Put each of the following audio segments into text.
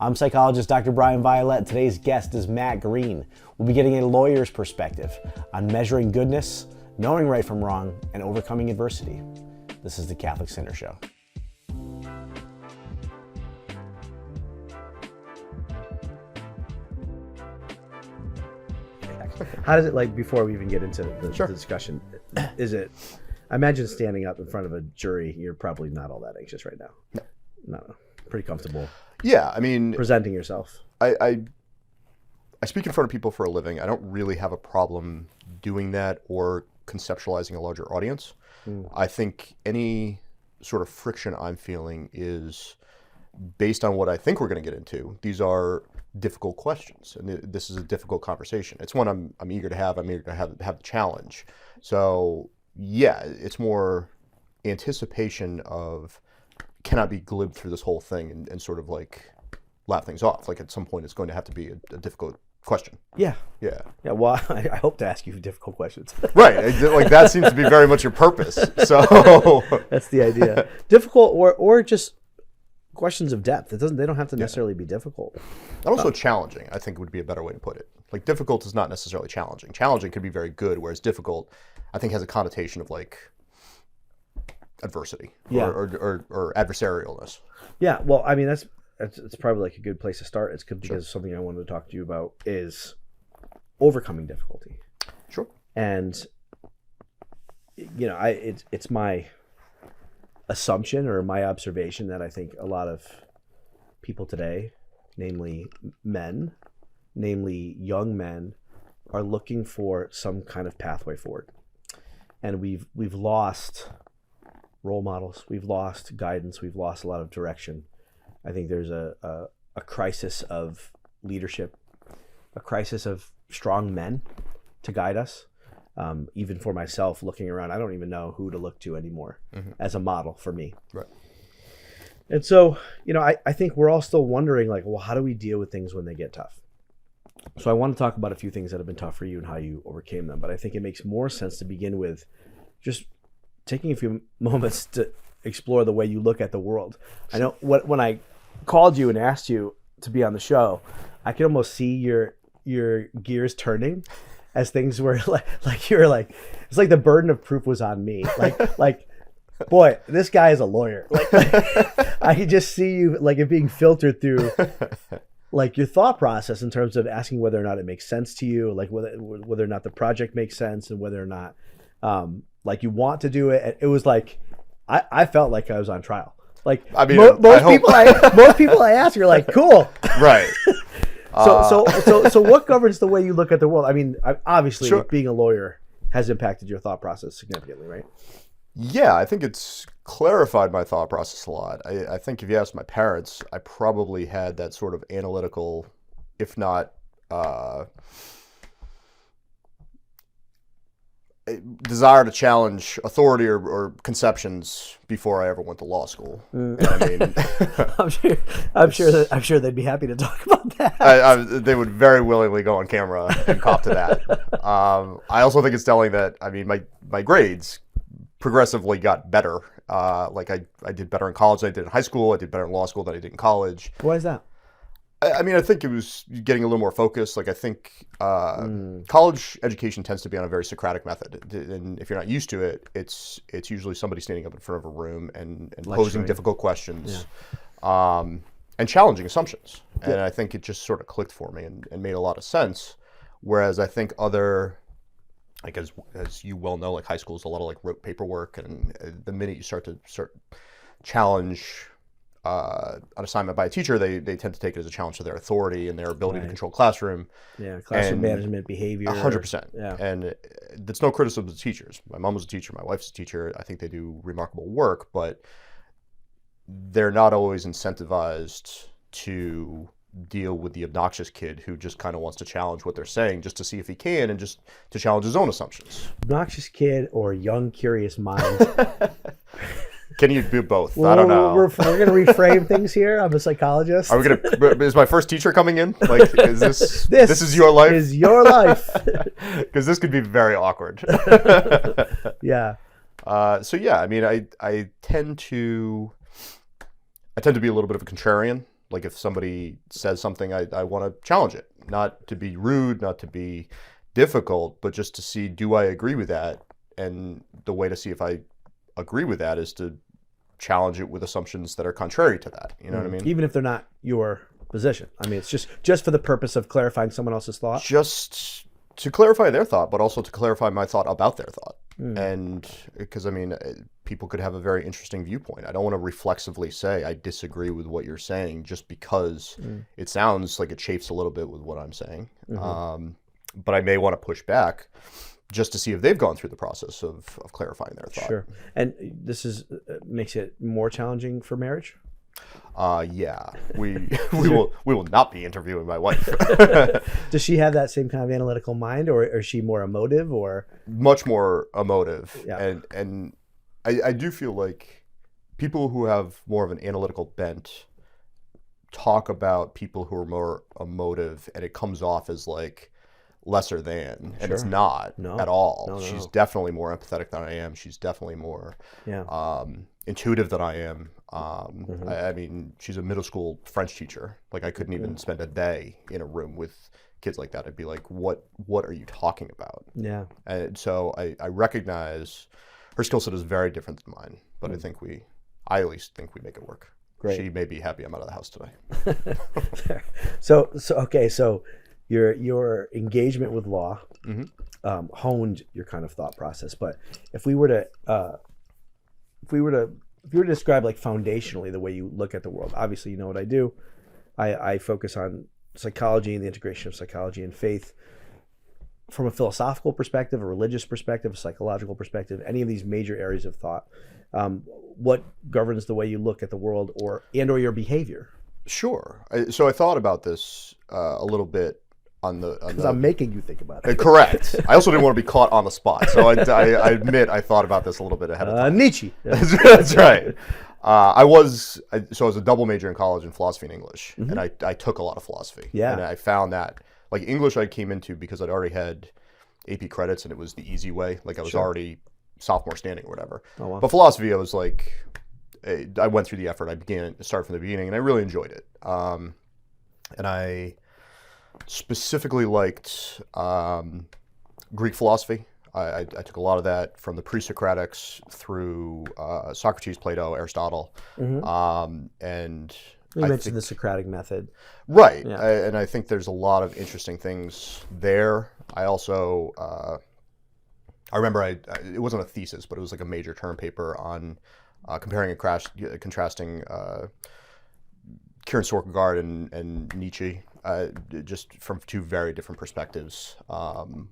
I'm psychologist Dr. Bryan Violet. Today's guest is Matt Greene. We'll be getting a lawyer's perspective on measuring goodness, knowing right from wrong, and overcoming adversity. This is the Catholic Sinner Show. How does it, like, before we even get into the discussion, is it, I imagine standing up in front of a jury, you're probably not all that anxious right now. No. Pretty comfortable. Yeah, I mean, presenting yourself. I speak in front of people for a living. I don't really have a problem doing that or conceptualizing a larger audience. I think any sort of friction I'm feeling is based on what I think we're going to get into. These are difficult questions, and this is a difficult conversation. It's one I'm eager to have. I'm eager to have the challenge. So yeah, it's more anticipation of, can I be glib through this whole thing and sort of like laugh things off? Like at some point it's going to have to be a difficult question. Yeah. Well, I hope to ask you difficult questions. Right. Like that seems to be very much your purpose. So that's the idea. Difficult or just questions of depth. They don't have to necessarily be difficult. And also challenging, I think would be a better way to put it. Like difficult is not necessarily challenging. Challenging could be very good, whereas difficult, I think, has a connotation of like adversity or adversarialness. Yeah, well, I mean, that's probably like a good place to start. It's good because something I wanted to talk to you about is overcoming difficulty. Sure. And you know, it's my assumption or my observation that I think a lot of people today, namely young men, are looking for some kind of pathway forward, and we've lost role models, we've lost guidance, we've lost a lot of direction. I think there's a crisis of leadership, a crisis of strong men to guide us. Even for myself, looking around, I don't even know who to look to anymore as a model for me. Right. And so, you know, I think we're all still wondering, like, well, how do we deal with things when they get tough? So I want to talk about a few things that have been tough for you and how you overcame them. But I think it makes more sense to begin with just taking a few moments to explore the way you look at the world. I know when I called you and asked you to be on the show, I could almost see your gears turning as things were like you were like, it's like the burden of proof was on me. Like boy, this guy is a lawyer. Like I could just see you like it being filtered through like your thought process in terms of asking whether or not it makes sense to you, like whether or not the project makes sense, and whether or not like you want to do it. It was like I felt like I was on trial. Like I mean, most people I ask are like, cool, right? So what governs the way you look at the world? I mean, obviously, Sure. Being a lawyer has impacted your thought process significantly, right? Yeah, I think it's clarified my thought process a lot. I think if you ask my parents, I probably had that sort of analytical, if not desire to challenge authority or conceptions before I ever went to law school. I mean, I'm sure they'd be happy to talk about that. They would very willingly go on camera and cop to that. I also think it's telling that, I mean, my grades progressively got better. Like I did better in college than I did in high school. I did better in law school than I did in college. Why is that? I mean, I think it was getting a little more focused. Like I think college education tends to be on a very Socratic method, and if you're not used to it, it's usually somebody standing up in front of a room and posing difficult questions, and challenging assumptions. Yeah. And I think it just sort of clicked for me and made a lot of sense. Whereas I think other, like as you well know, like high school is a lot of like rote paperwork, and the minute you start challenge an assignment by a teacher, they tend to take it as a challenge to their authority and their ability to control classroom. Yeah, classroom management, behavior. 100%. Yeah. And that's no criticism of teachers. My mom was a teacher. My wife's a teacher. I think they do remarkable work, but they're not always incentivized to deal with the obnoxious kid who just kind of wants to challenge what they're saying just to see if he can and just to challenge his own assumptions. Obnoxious kid or young, curious mind. Can you do both? Well, I don't know. We're going to reframe things here. I'm a psychologist. Are we going to? Is my first teacher coming in? Like, is this? This is your life. Is your life? Because this could be very awkward. Yeah. So yeah, I mean, I tend to be a little bit of a contrarian. Like if somebody says something, I want to challenge it, not to be rude, not to be difficult, but just to see, do I agree with that? And the way to see if I agree with that is to challenge it with assumptions that are contrary to that. You know what I mean? Even if they're not your position. I mean, it's just for the purpose of clarifying someone else's thought. Just to clarify their thought, but also to clarify my thought about their thought. And because, I mean, people could have a very interesting viewpoint. I don't want to reflexively say I disagree with what you're saying just because it sounds like it chafes a little bit with what I'm saying. But I may want to push back just to see if they've gone through the process of clarifying their thought. Sure. And this makes it more challenging for marriage? Yeah, we will not be interviewing my wife. Does she have that same kind of analytical mind, or is she more emotive, or much more emotive? Yeah. And I do feel like people who have more of an analytical bent talk about people who are more emotive, and it comes off as like lesser than, and it's not at all. No. She's definitely more empathetic than I am. She's definitely more intuitive than I am. I mean, she's a middle school French teacher. Like I couldn't even spend a day in a room with kids like that. I'd be like, what are you talking about? Yeah. And so I recognize her skill set is very different than mine, but I at least think we make it work. Great. She may be happy I'm out of the house today. So your engagement with law honed your kind of thought process. But if we were to describe like foundationally the way you look at the world, obviously you know what I do. I focus on psychology and the integration of psychology and faith from a philosophical perspective, a religious perspective, a psychological perspective, any of these major areas of thought. What governs the way you look at the world or your behavior? Sure. So I thought about this a little bit because I'm making you think about it. Correct. I also didn't want to be caught on the spot, so I admit I thought about this a little bit ahead of time. Nietzsche. That's right. I was a double major in college in philosophy and English, and I took a lot of philosophy. Yeah. And I found that like English I came into because I'd already had AP credits and it was the easy way. Like I was already sophomore standing or whatever. Oh, wow. But philosophy, I was like, I went through the effort. I started from the beginning, and I really enjoyed it. And I specifically liked Greek philosophy. I took a lot of that from the pre-Socratics through Socrates, Plato, Aristotle, and you mentioned the Socratic method, right? Yeah. And I think there's a lot of interesting things there. I also I remember it wasn't a thesis, but it was like a major term paper on comparing and contrasting Kieran Kierkegaard and Nietzsche, just from two very different perspectives,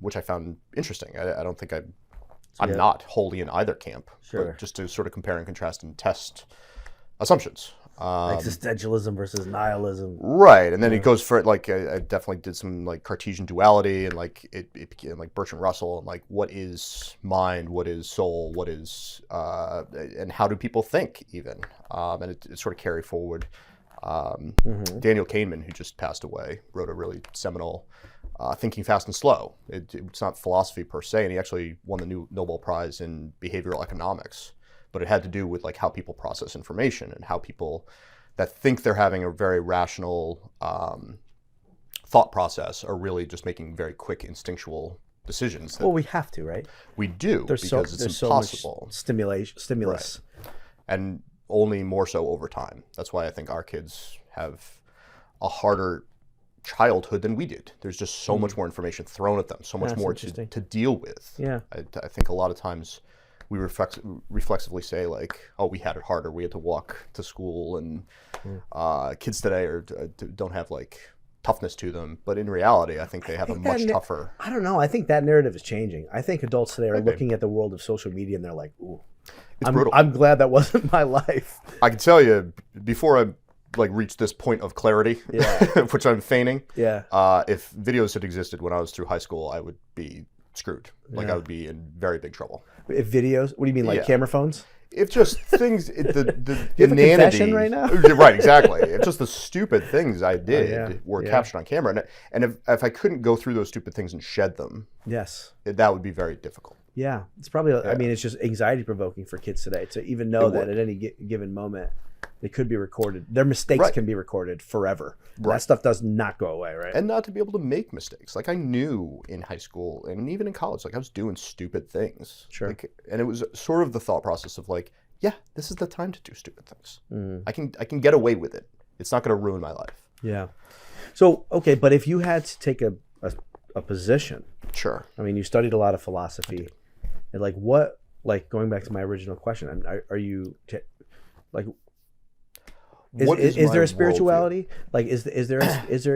which I found interesting. I don't think I'm not wholly in either camp, but just to sort of compare and contrast and test assumptions. Existentialism versus nihilism. Right, and then it goes for like I definitely did some like Cartesian duality, and like it became like Bertrand Russell, and like what is mind, what is soul, what is and how do people think even, and it sort of carried forward. Daniel Kahneman, who just passed away, wrote a really seminal Thinking Fast and Slow. It's not philosophy per se, and he actually won the new Nobel Prize in behavioral economics. But it had to do with like how people process information and how people that think they're having a very rational thought process are really just making very quick instinctual decisions. Well, we have to, right? We do, because it's impossible. So much stimulus. Right. And only more so over time. That's why I think our kids have a harder childhood than we did. There's just so much more information thrown at them, so much more to deal with. Yeah. I think a lot of times we reflexively say like, oh, we had it harder. We had to walk to school, and kids today don't have like toughness to them. But in reality, I think they have a much tougher. I don't know. I think that narrative is changing. I think adults today are looking at the world of social media and they're like, ooh, it's brutal. I'm glad that wasn't my life. I can tell you, before I like reached this point of clarity, which I'm feigning, if videos had existed when I was through high school, I would be screwed. Like I would be in very big trouble. If videos? What do you mean, like camera phones? If just things, the you have a confession right now? Right, exactly. It's just the stupid things I did were captured on camera, and if I couldn't go through those stupid things and shed them, that would be very difficult. Yeah, it's probably. I mean, it's just anxiety provoking for kids today to even know that at any given moment They could be recorded. Their mistakes Right. can be recorded forever. Right. That stuff does not go away, right? And not to be able to make mistakes. Like I knew in high school and even in college, like I was doing stupid things. Sure. Like, and it was sort of the thought process of like, yeah, this is the time to do stupid things. I can get away with it. It's not going to ruin my life. Yeah. So, okay, but if you had to take a position, Sure. I mean, you studied a lot of philosophy, and like what, like going back to my original question, are you like, is there a spirituality? Like, is there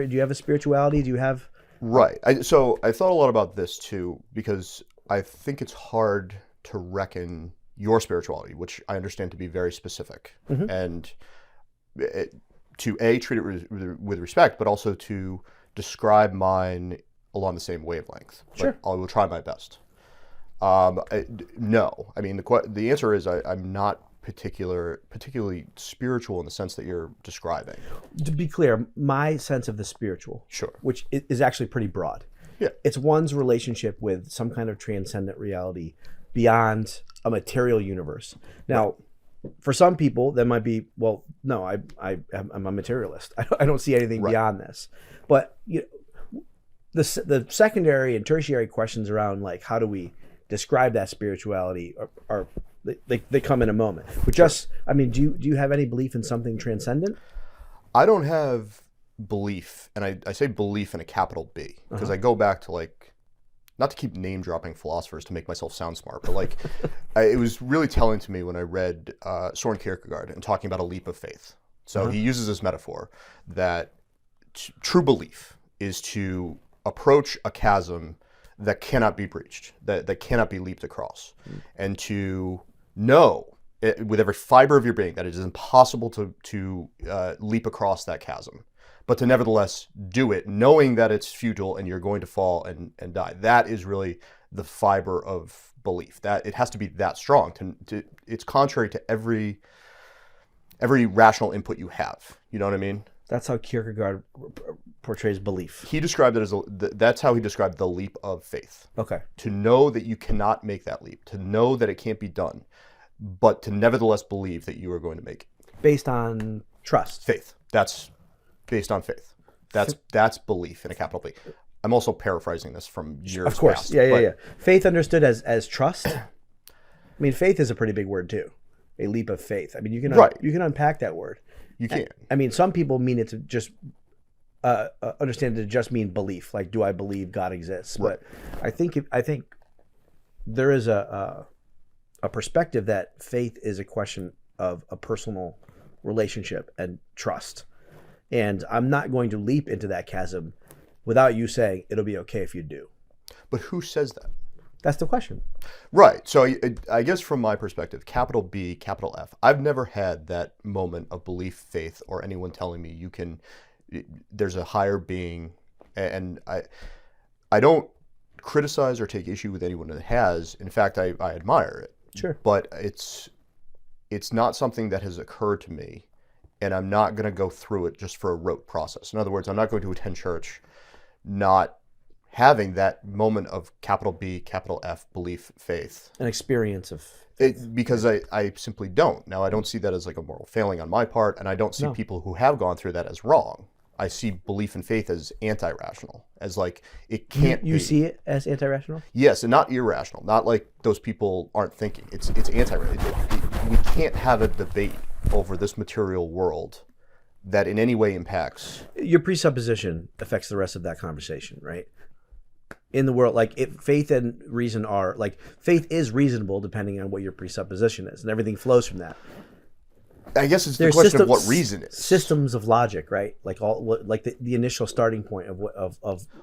do you have a spirituality? Do you have? Right. So I thought a lot about this too, because I think it's hard to reckon your spirituality, which I understand to be very specific, and to treat it with respect, but also to describe mine along the same wavelength. Sure. Like, I will try my best. No, I mean the answer is I'm not particularly spiritual in the sense that you're describing. To be clear, my sense of the spiritual, Sure. which is actually pretty broad. Yeah. It's one's relationship with some kind of transcendent reality beyond a material universe. Now, for some people, that might be, well, no, I'm a materialist. I don't see anything beyond this. But the secondary and tertiary questions around like how do we describe that spirituality are they come in a moment. But just, I mean, do you have any belief in something transcendent? I don't have belief, and I say belief in a capital B, because I go back to like, not to keep name dropping philosophers to make myself sound smart, but like it was really telling to me when I read Soren Kierkegaard and talking about a leap of faith. So he uses this metaphor that true belief is to approach a chasm that cannot be breached, that cannot be leaped across, and to know with every fiber of your being that it is impossible to leap across that chasm, but to nevertheless do it, knowing that it's futile and you're going to fall and die. That is really the fiber of belief. That it has to be that strong. It's contrary to every rational input you have. You know what I mean? That's how Kierkegaard portrays belief. He described it as that's how he described the leap of faith. Okay. To know that you cannot make that leap, to know that it can't be done, but to nevertheless believe that you are going to make it. Based on trust. Faith. That's based on faith. That's belief in a capital B. I'm also paraphrasing this from years Of course. past. Yeah. Faith understood as trust. I mean, faith is a pretty big word too. A leap of faith. I mean, you can unpack that word. You can. I mean, some people mean it to just understand it to just mean belief. Like, do I believe God exists? Right. But I think there is a perspective that faith is a question of a personal relationship and trust. And I'm not going to leap into that chasm without you saying it'll be okay if you do. But who says that? That's the question. Right. So I guess from my perspective, capital B, capital F, I've never had that moment of belief, faith, or anyone telling me there's a higher being. And I don't criticize or take issue with anyone that has. In fact, I admire it. Sure. But it's not something that has occurred to me, and I'm not going to go through it just for a rote process. In other words, I'm not going to attend church not having that moment of capital B, capital F, belief, faith. An experience of because I simply don't. Now, I don't see that as like a moral failing on my part, and I don't see people who have gone through that as wrong. I see belief and faith as anti-rational, as like it can't be. You see it as anti-rational? Yes, and not irrational. Not like those people aren't thinking. It's anti-rational. We can't have a debate over this material world that in any way impacts. Your presupposition affects the rest of that conversation, right? In the world, like if faith and reason are like faith is reasonable depending on what your presupposition is, and everything flows from that. I guess it's the question of what reason is. Systems of logic, right? Like the initial starting point of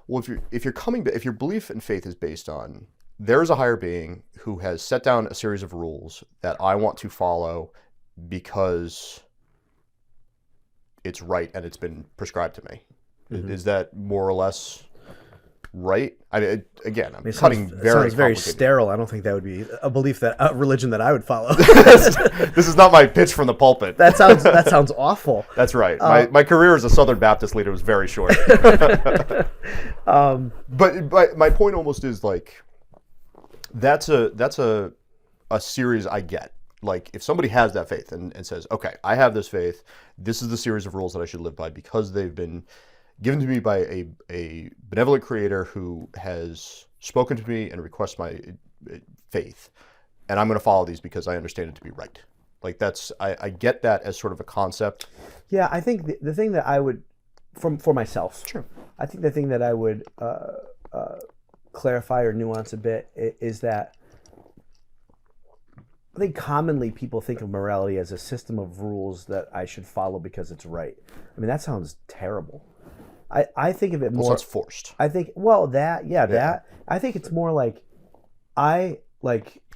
Well, if your belief and faith is based on there is a higher being who has set down a series of rules that I want to follow because it's right and it's been prescribed to me. Mm-hmm. Is that more or less right? I mean, again, I'm cutting very. It sounds very sterile. I don't think that would be a belief a religion that I would follow. This is not my pitch from the pulpit. That sounds awful. That's right. My career as a Southern Baptist leader was very short. But my point almost is like that's a series I get. like if somebody has that faith and says, okay, I have this faith, this is the series of rules that I should live by because they've been given to me by a benevolent creator who has spoken to me and requests my faith, and I'm going to follow these because I understand it to be right. Like that's, I get that as sort of a concept. Yeah, I think the thing that I would, for myself, Sure. I think the thing that I would clarify or nuance a bit is that I think commonly people think of morality as a system of rules that I should follow because it's right. I mean, that sounds terrible. I think of it more. Well, sounds forced. I think, that. I think it's more like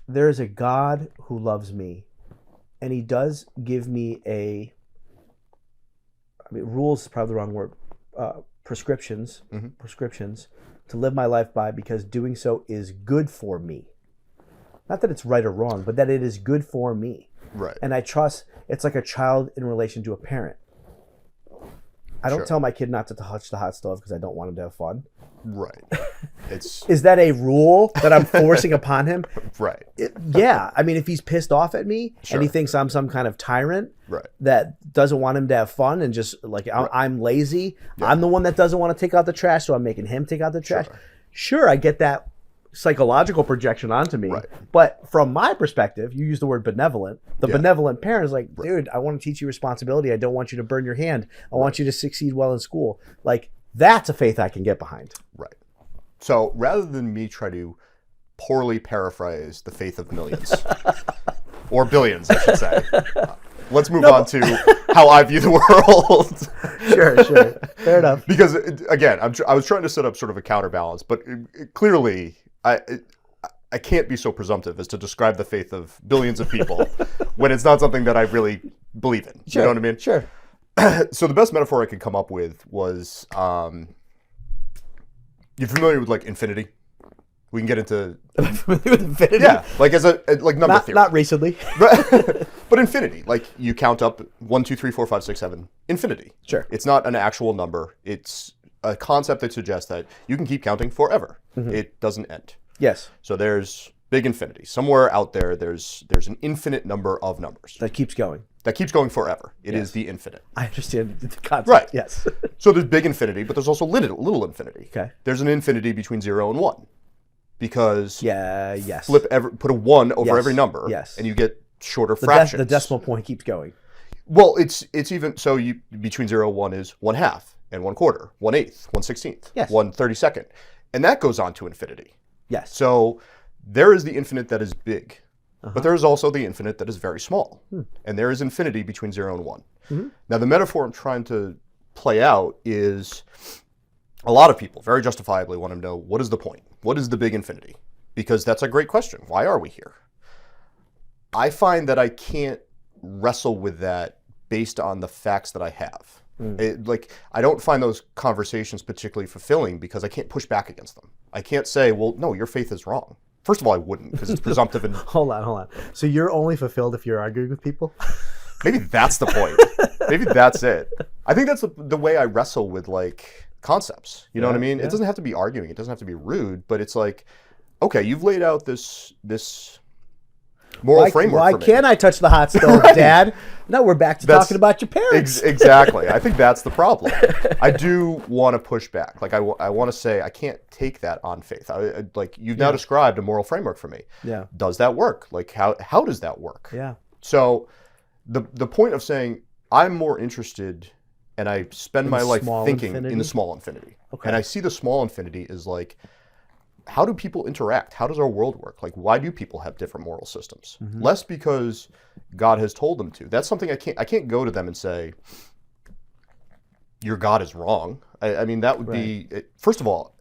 there's a God who loves me, and he does give me rules is probably the wrong word, prescriptions to live my life by because doing so is good for me. Not that it's right or wrong, but that it is good for me. Right. And I trust, it's like a child in relation to a parent. I don't tell my kid not to touch the hot stove because I don't want him to have fun. Right. Is that a rule that I'm forcing upon him? Right. Yeah. I mean, if he's pissed off at me and he thinks I'm some kind of tyrant that doesn't want him to have fun and just like I'm lazy, I'm the one that doesn't want to take out the trash, so I'm making him take out the trash. Sure, I get that psychological projection onto me. Right. But from my perspective, you use the word benevolent. The benevolent parent is like, dude, I want to teach you responsibility. I don't want you to burn your hand. I want you to succeed well in school. Like, that's a faith I can get behind. Right. So rather than me try to poorly paraphrase the faith of millions, or billions, I should say, let's move on to how I view the world. Sure. Fair enough. Because, again, I was trying to set up sort of a counterbalance, but clearly I can't be so presumptive as to describe the faith of billions of people when it's not something that I really believe in. Sure. You know what I mean? Sure. So the best metaphor I could come up with was, you're familiar with like infinity? We can get into with infinity. Yeah, like as like number theory. Not recently. But infinity, like you count up 1, 2, 3, 4, 5, 6, 7, infinity. Sure. It's not an actual number. It's a concept that suggests that you can keep counting forever. It doesn't end. Yes. So there's big infinity. Somewhere out there, there's an infinite number of numbers. That keeps going. That keeps going forever. It is the infinite. I understand the concept. Right. Yes. So there's big infinity, but there's also little infinity. Okay. There's an infinity between 0 and 1. Because yes. put a 1 over every number, and you get shorter fractions. The decimal point keeps going. Well, it's even so. You between 0 and 1 is 1/2 and 1/4, 1/8, 1/16, 1/32, and that goes on to infinity. Yes. So there is the infinite that is big, but there is also the infinite that is very small, and there is infinity between 0 and 1. Now, the metaphor I'm trying to play out is a lot of people very justifiably want to know, what is the point? What is the big infinity? Because that's a great question. Why are we here? I find that I can't wrestle with that based on the facts that I have. I don't find those conversations particularly fulfilling because I can't push back against them. I can't say, well, no, your faith is wrong. First of all, I wouldn't because it's presumptive. And Hold on. So you're only fulfilled if you're arguing with people? Maybe that's the point. Maybe that's it. I think that's the way I wrestle with like concepts. You know what I mean? It doesn't have to be arguing. It doesn't have to be rude, but it's like, okay, you've laid out this moral framework Why for me. can't I touch the hot stove, Dad? Now we're back to talking about your parents. Exactly. I think that's the problem. I do want to push back. Like I want to say I can't take that on faith. Like you've now described a moral framework for me. Yeah. Does that work? Like how does that work? Yeah. So the point of saying I'm more interested and I spend my life thinking in the small infinity. Okay. And I see the small infinity as like, how do people interact? How does our world work? Like, why do people have different moral systems? Less because God has told them to. That's something I can't go to them and say, your God is wrong. I mean, that would be, first of all,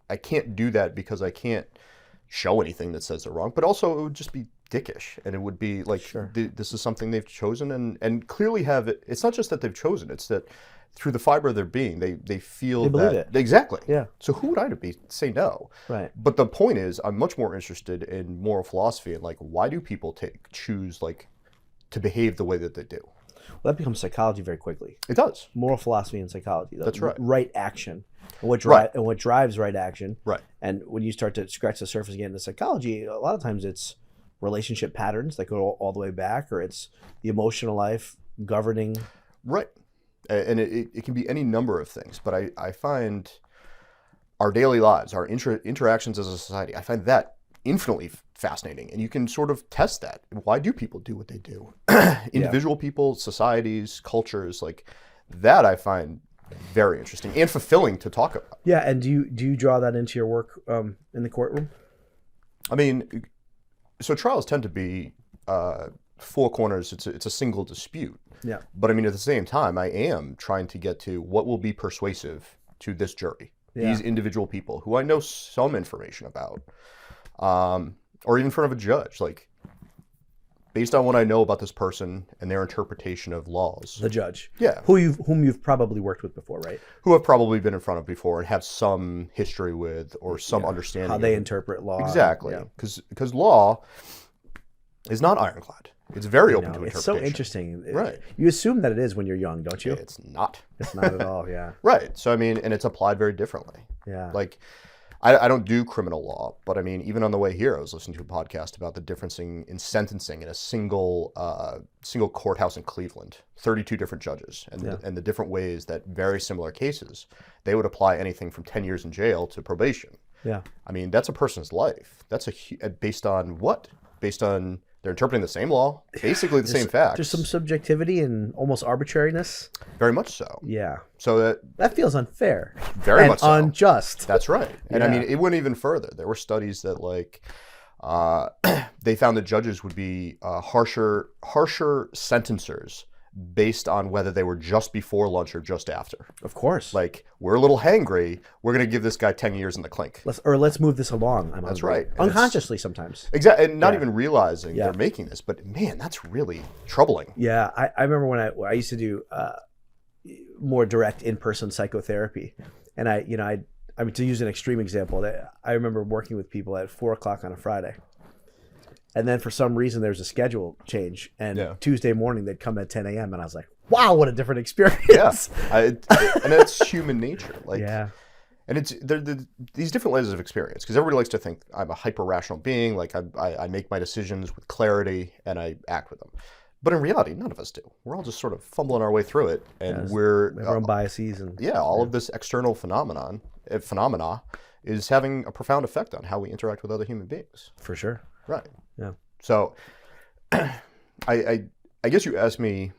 I can't do that because I can't show anything that says they're wrong, but also it would just be dickish. And it would be like, this is something they've chosen and clearly have it. It's not just that they've chosen, it's that through the fiber of their being, they feel they believe that. It. Exactly. Yeah. So who would I say no? Right. But the point is, I'm much more interested in moral philosophy and like, why do people choose like to behave the way that they do? Well, that becomes psychology very quickly. It does. Moral philosophy and psychology. That's right. Right action. And what drives right action. Right. And when you start to scratch the surface again into psychology, a lot of times it's relationship patterns that go all the way back, or it's the emotional life governing. Right. And it can be any number of things, but I find our daily lives, our interactions as a society, I find that infinitely fascinating. And you can sort of test that. Why do people do what they do? Individual people, societies, cultures, like that I find very interesting and fulfilling to talk about. Yeah, and do you draw that into your work in the courtroom? I mean, so trials tend to be four corners. It's a single dispute. Yeah. But I mean, at the same time, I am trying to get to what will be persuasive to this jury, these individual people who I know some information about, or even in front of a judge, like based on what I know about this person and their interpretation of laws. The judge. Yeah. Whom you've probably worked with before, right? Who have probably been in front of before and have some history with or some understanding how they interpret law. Exactly. Because law is not ironclad. It's very open to interpretation. It's so interesting. Right. You assume that it is when you're young, don't you? It's not. It's not at all, yeah. Right. So, I mean, and it's applied very differently. Yeah. Like, I don't do criminal law, but I mean, even on the way here, I was listening to a podcast about the difference in sentencing in a single courthouse in Cleveland, 32 different judges, and the different ways that very similar cases, they would apply anything from 10 years in jail to probation. Yeah. I mean, that's a person's life. That's based on what? Based on they're interpreting the same law, basically the same facts. There's some subjectivity and almost arbitrariness. Very much so. Yeah. So that feels unfair. Very much so. Unjust. That's right. And I mean, it went even further. There were studies that like they found that judges would be harsher sentencers based on whether they were just before lunch or just after. Of course. Like, we're a little hangry. We're going to give this guy 10 years in the clink. Let's move this along. That's right. Unconsciously sometimes. Exactly. And not even realizing they're making this. But man, that's really troubling. Yeah. I remember when I used to do more direct in-person psychotherapy. And I mean, to use an extreme example, I remember working with people at 4:00 on a Friday. And then for some reason, there's a schedule change. And Tuesday morning, they'd come at 10 a.m. And I was like, wow, what a different experience. Yeah. And it's human nature. Like, and it's these different layers of experience. Because everybody likes to think I'm a hyper-rational being. Like, I make my decisions with clarity and I act with them. But in reality, none of us do. We're all just sort of fumbling our way through it. And we have our own biases. And all of this external phenomena is having a profound effect on how we interact with other human beings. For sure. Right. Yeah. So, I guess you asked me,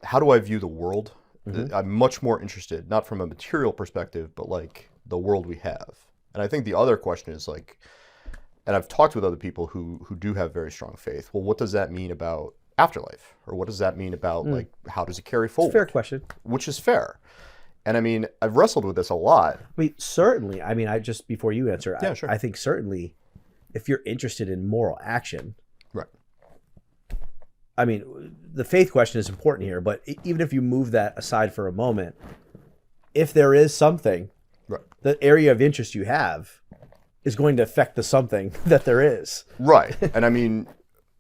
how do I view the world? Mm-hmm. I'm much more interested, not from a material perspective, but like the world we have. And I think the other question is like, and I've talked with other people who do have very strong faith. Well, what does that mean about afterlife? Or what does that mean about like, how does it carry forward? It's a fair question. Which is fair. And I mean, I've wrestled with this a lot. I mean, certainly. I mean, before you answer, sure. I think certainly if you're interested in moral action, right. I mean, the faith question is important here, but even if you move that aside for a moment, if there is something, right, the area of interest you have is going to affect the something that there is. Right. And I mean,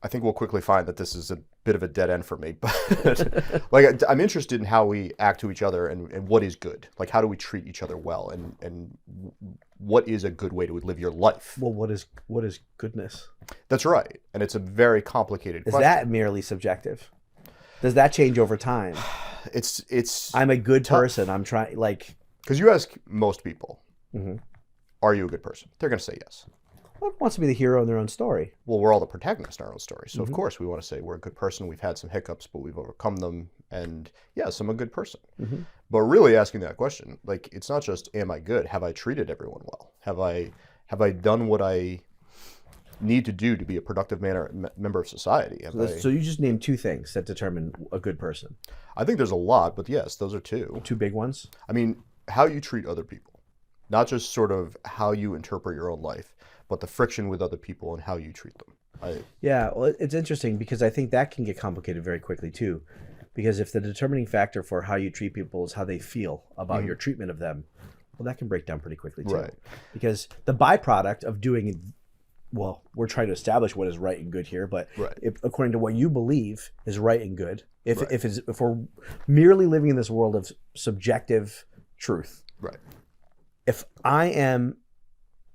I think we'll quickly find that this is a bit of a dead end for me, but like I'm interested in how we act to each other and what is good. Like, how do we treat each other well, and what is a good way to live your life? Well, what is goodness? That's right. And it's a very complicated question. Is that merely subjective? Does that change over time? It's I'm a good tough. person. I'm trying, like, because you ask most people, are you a good person? They're going to say yes. Everyone wants to be the hero in their own story. Well, we're all the protagonists in our own story. So, of course, we want to say we're a good person. We've had some hiccups, but we've overcome them. And, yes, I'm a good person. But really asking that question, like, it's not just, am I good? Have I treated everyone well? Have I done what I need to do to be a productive member of society? So you just named two things that determine a good person. I think there's a lot, but yes, those are two. Two big ones? I mean, how you treat other people. Not just sort of how you interpret your own life, but the friction with other people and how you treat them. Yeah, well, it's interesting because I think that can get complicated very quickly too. Because if the determining factor for how you treat people is how they feel about your treatment of them, well, that can break down pretty quickly too. Right. Because the byproduct of doing, well, we're trying to establish what is right and good here, but according to what you believe is right and good, if we're merely living in this world of subjective truth, right. If I am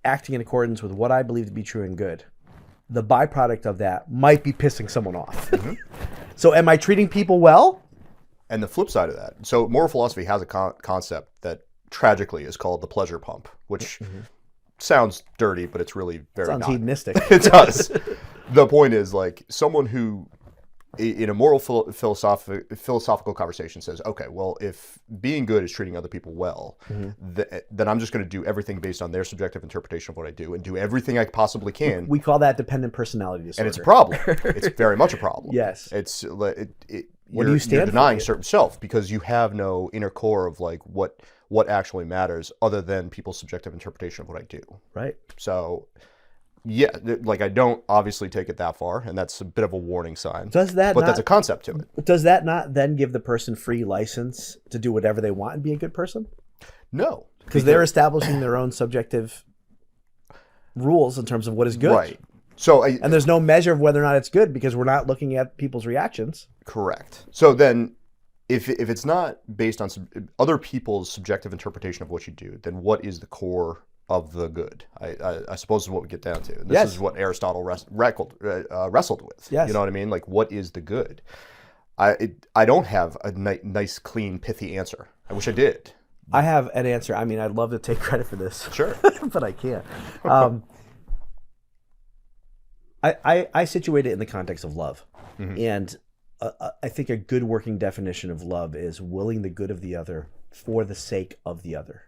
acting in accordance with what I believe to be true and good, the byproduct of that might be pissing someone off. So am I treating people well? And the flip side of that, so moral philosophy has a concept that tragically is called the pleasure pump, which sounds dirty, but it's really very Sounds not. hedonistic. It does. The point is, like, someone who in a moral philosophical conversation says, okay, well, if being good is treating other people well, then I'm just going to do everything based on their subjective interpretation of what I do and do everything I possibly can. We call that dependent personality disorder. And it's a problem. It's very much a problem. Yes. It's What do you stand you're denying for? certain self because you have no inner core of like what actually matters other than people's subjective interpretation of what I do. Right. So yeah, like I don't obviously take it that far, and that's a bit of a warning sign. Does that But not, that's a concept to it. Does that not then give the person free license to do whatever they want and be a good person? No. Because they're establishing their own subjective rules in terms of what is good. Right. So and there's no measure of whether or not it's good because we're not looking at people's reactions. Correct. So then if it's not based on other people's subjective interpretation of what you do, then what is the core of the good? I suppose is what we get down to. And this is what Aristotle wrestled with. Yes. You know what I mean? Like, what is the good? I don't have a nice, clean, pithy answer. I wish I did. I have an answer. I mean, I'd love to take credit for this. Sure. But I can't. I situate it in the context of love. And I think a good working definition of love is willing the good of the other for the sake of the other.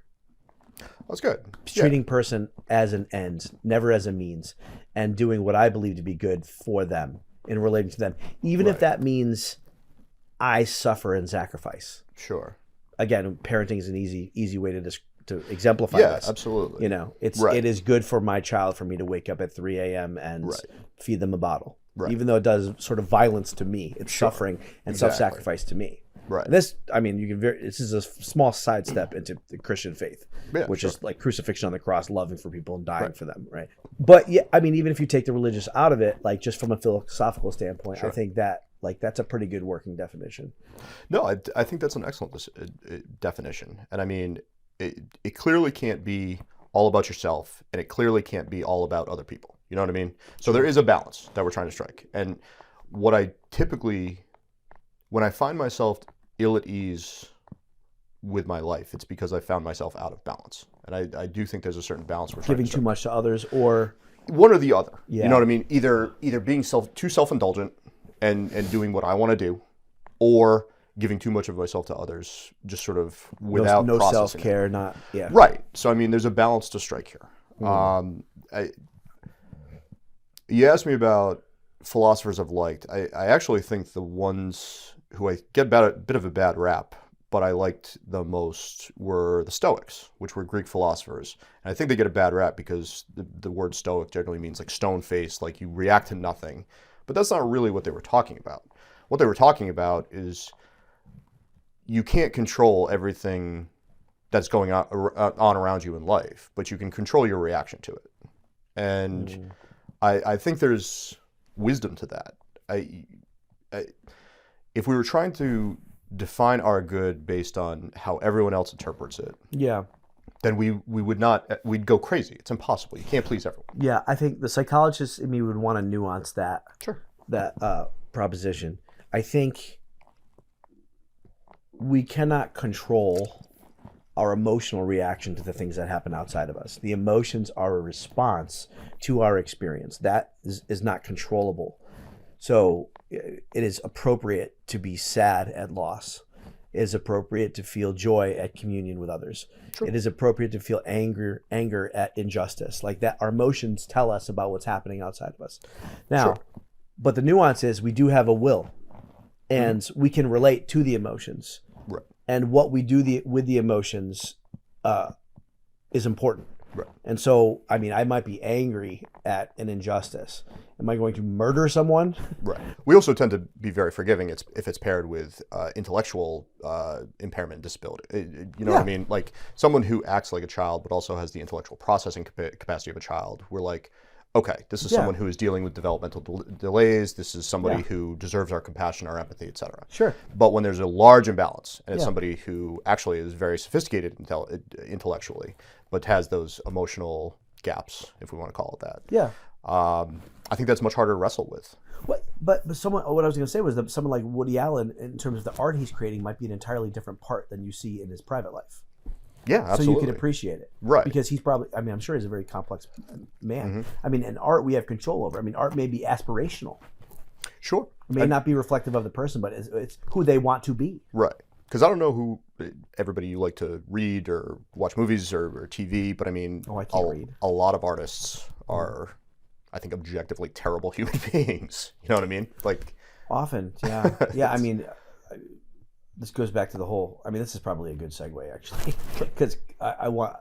That's good. Treating person as an end, never as a means, and doing what I believe to be good for them and relating to them, even if that means I suffer and sacrifice. Sure. Again, parenting is an easy way to exemplify this. Yeah, absolutely. You know, it is good for my child for me to wake up at 3 a.m. and feed them a bottle. Right. Even though it does sort of violence to me, it's suffering and self-sacrifice to me. Right. And this, I mean, this is a small sidestep into the Christian faith, which is like crucifixion on the cross, loving for people and dying for them, right? But yeah, I mean, even if you take the religious out of it, like just from a philosophical standpoint, I think that that's a pretty good working definition. No, I think that's an excellent definition, and I mean, it clearly can't be all about yourself, and it clearly can't be all about other people. You know what I mean? So there is a balance that we're trying to strike, and what I typically, when I find myself ill at ease with my life, it's because I found myself out of balance. And I do think there's a certain balance we're giving too much to others, or one or the other. Yeah. You know what I mean? Either being too self-indulgent and doing what I want to do, or giving too much of myself to others, just sort of without no processing self-care, it. Right. So I mean, there's a balance to strike here. You asked me about philosophers I've liked. I actually think the ones who I get a bit of a bad rap, but I liked the most were the Stoics, which were Greek philosophers. And I think they get a bad rap because the word Stoic generally means like stone-faced, like you react to nothing. But that's not really what they were talking about. What they were talking about is you can't control everything that's going on around you in life, but you can control your reaction to it. And I think there's wisdom to that. If we were trying to define our good based on how everyone else interprets it, then we'd go crazy. It's impossible. You can't please everyone. Yeah, I think the psychologist in me would want to nuance that. Sure. That proposition. I think we cannot control our emotional reaction to the things that happen outside of us. The emotions are a response to our experience. That is not controllable. So it is appropriate to be sad at loss. It is appropriate to feel joy at communion with others. Sure. It is appropriate to feel anger at injustice. Like that, our emotions tell us about what's happening outside of us. Now, but the nuance is we do have a will, and we can relate to the emotions. Right. And what we do with the emotions is important. Right. And so, I mean, I might be angry at an injustice. Am I going to murder someone? Right. We also tend to be very forgiving if it's paired with intellectual impairment and disability. You know what I mean? Like someone who acts like a child but also has the intellectual processing capacity of a child. We're like, okay, this is someone who is dealing with developmental delays. This is somebody who deserves our compassion, our empathy, etc. Sure. But when there's a large imbalance, and it's somebody who actually is very sophisticated intellectually, but has those emotional gaps, if we want to call it that. Yeah. I think that's much harder to wrestle with. What I was going to say was that someone like Woody Allen, in terms of the art he's creating, might be an entirely different part than you see in his private life. Yeah, absolutely. So you can appreciate it. Right. Because he's probably, I'm sure he's a very complex man. And art we have control over. Art may be aspirational. Sure. It may not be reflective of the person, but it's who they want to be. Right. Because I don't know who everybody you like to read or watch movies or TV, but I can't read. A lot of artists are, I think, objectively terrible human beings. You know what I mean? Like often, yeah, yeah. This goes back to the whole. This is probably a good segue actually, because I want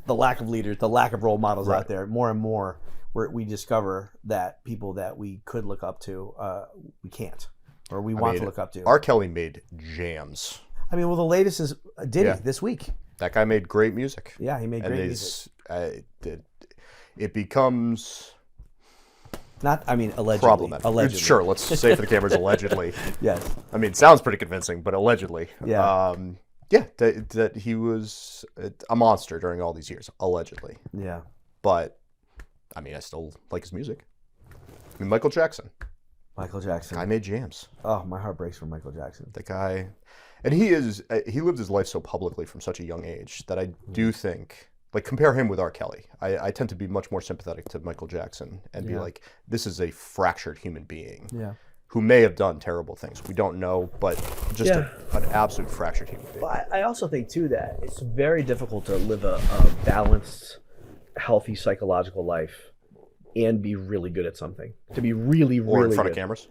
the lack of leaders, the lack of role models out there. More and more, where we discover that people that we could look up to, we can't, or we want to look up to. R. Kelly made jams. Well, the latest is Diddy this week. That guy made great music. Yeah, he made great music. It becomes not. Allegedly. Problematic. Allegedly. Sure, let's say for the cameras, allegedly. Yes. It sounds pretty convincing, but allegedly. Yeah. That he was a monster during all these years, allegedly. Yeah. But, I still like his music. Michael Jackson. Guy made jams. Oh, my heart breaks for Michael Jackson. The guy, and he lived his life so publicly from such a young age that I do think, compare him with R. Kelly. I tend to be much more sympathetic to Michael Jackson and be like, this is a fractured human being. Yeah. Who may have done terrible things. We don't know, but just an absolute fractured human being. Well, I also think, too, that it's very difficult to live a balanced, healthy psychological life and be really good at something. To be really, really Or in front good. of cameras.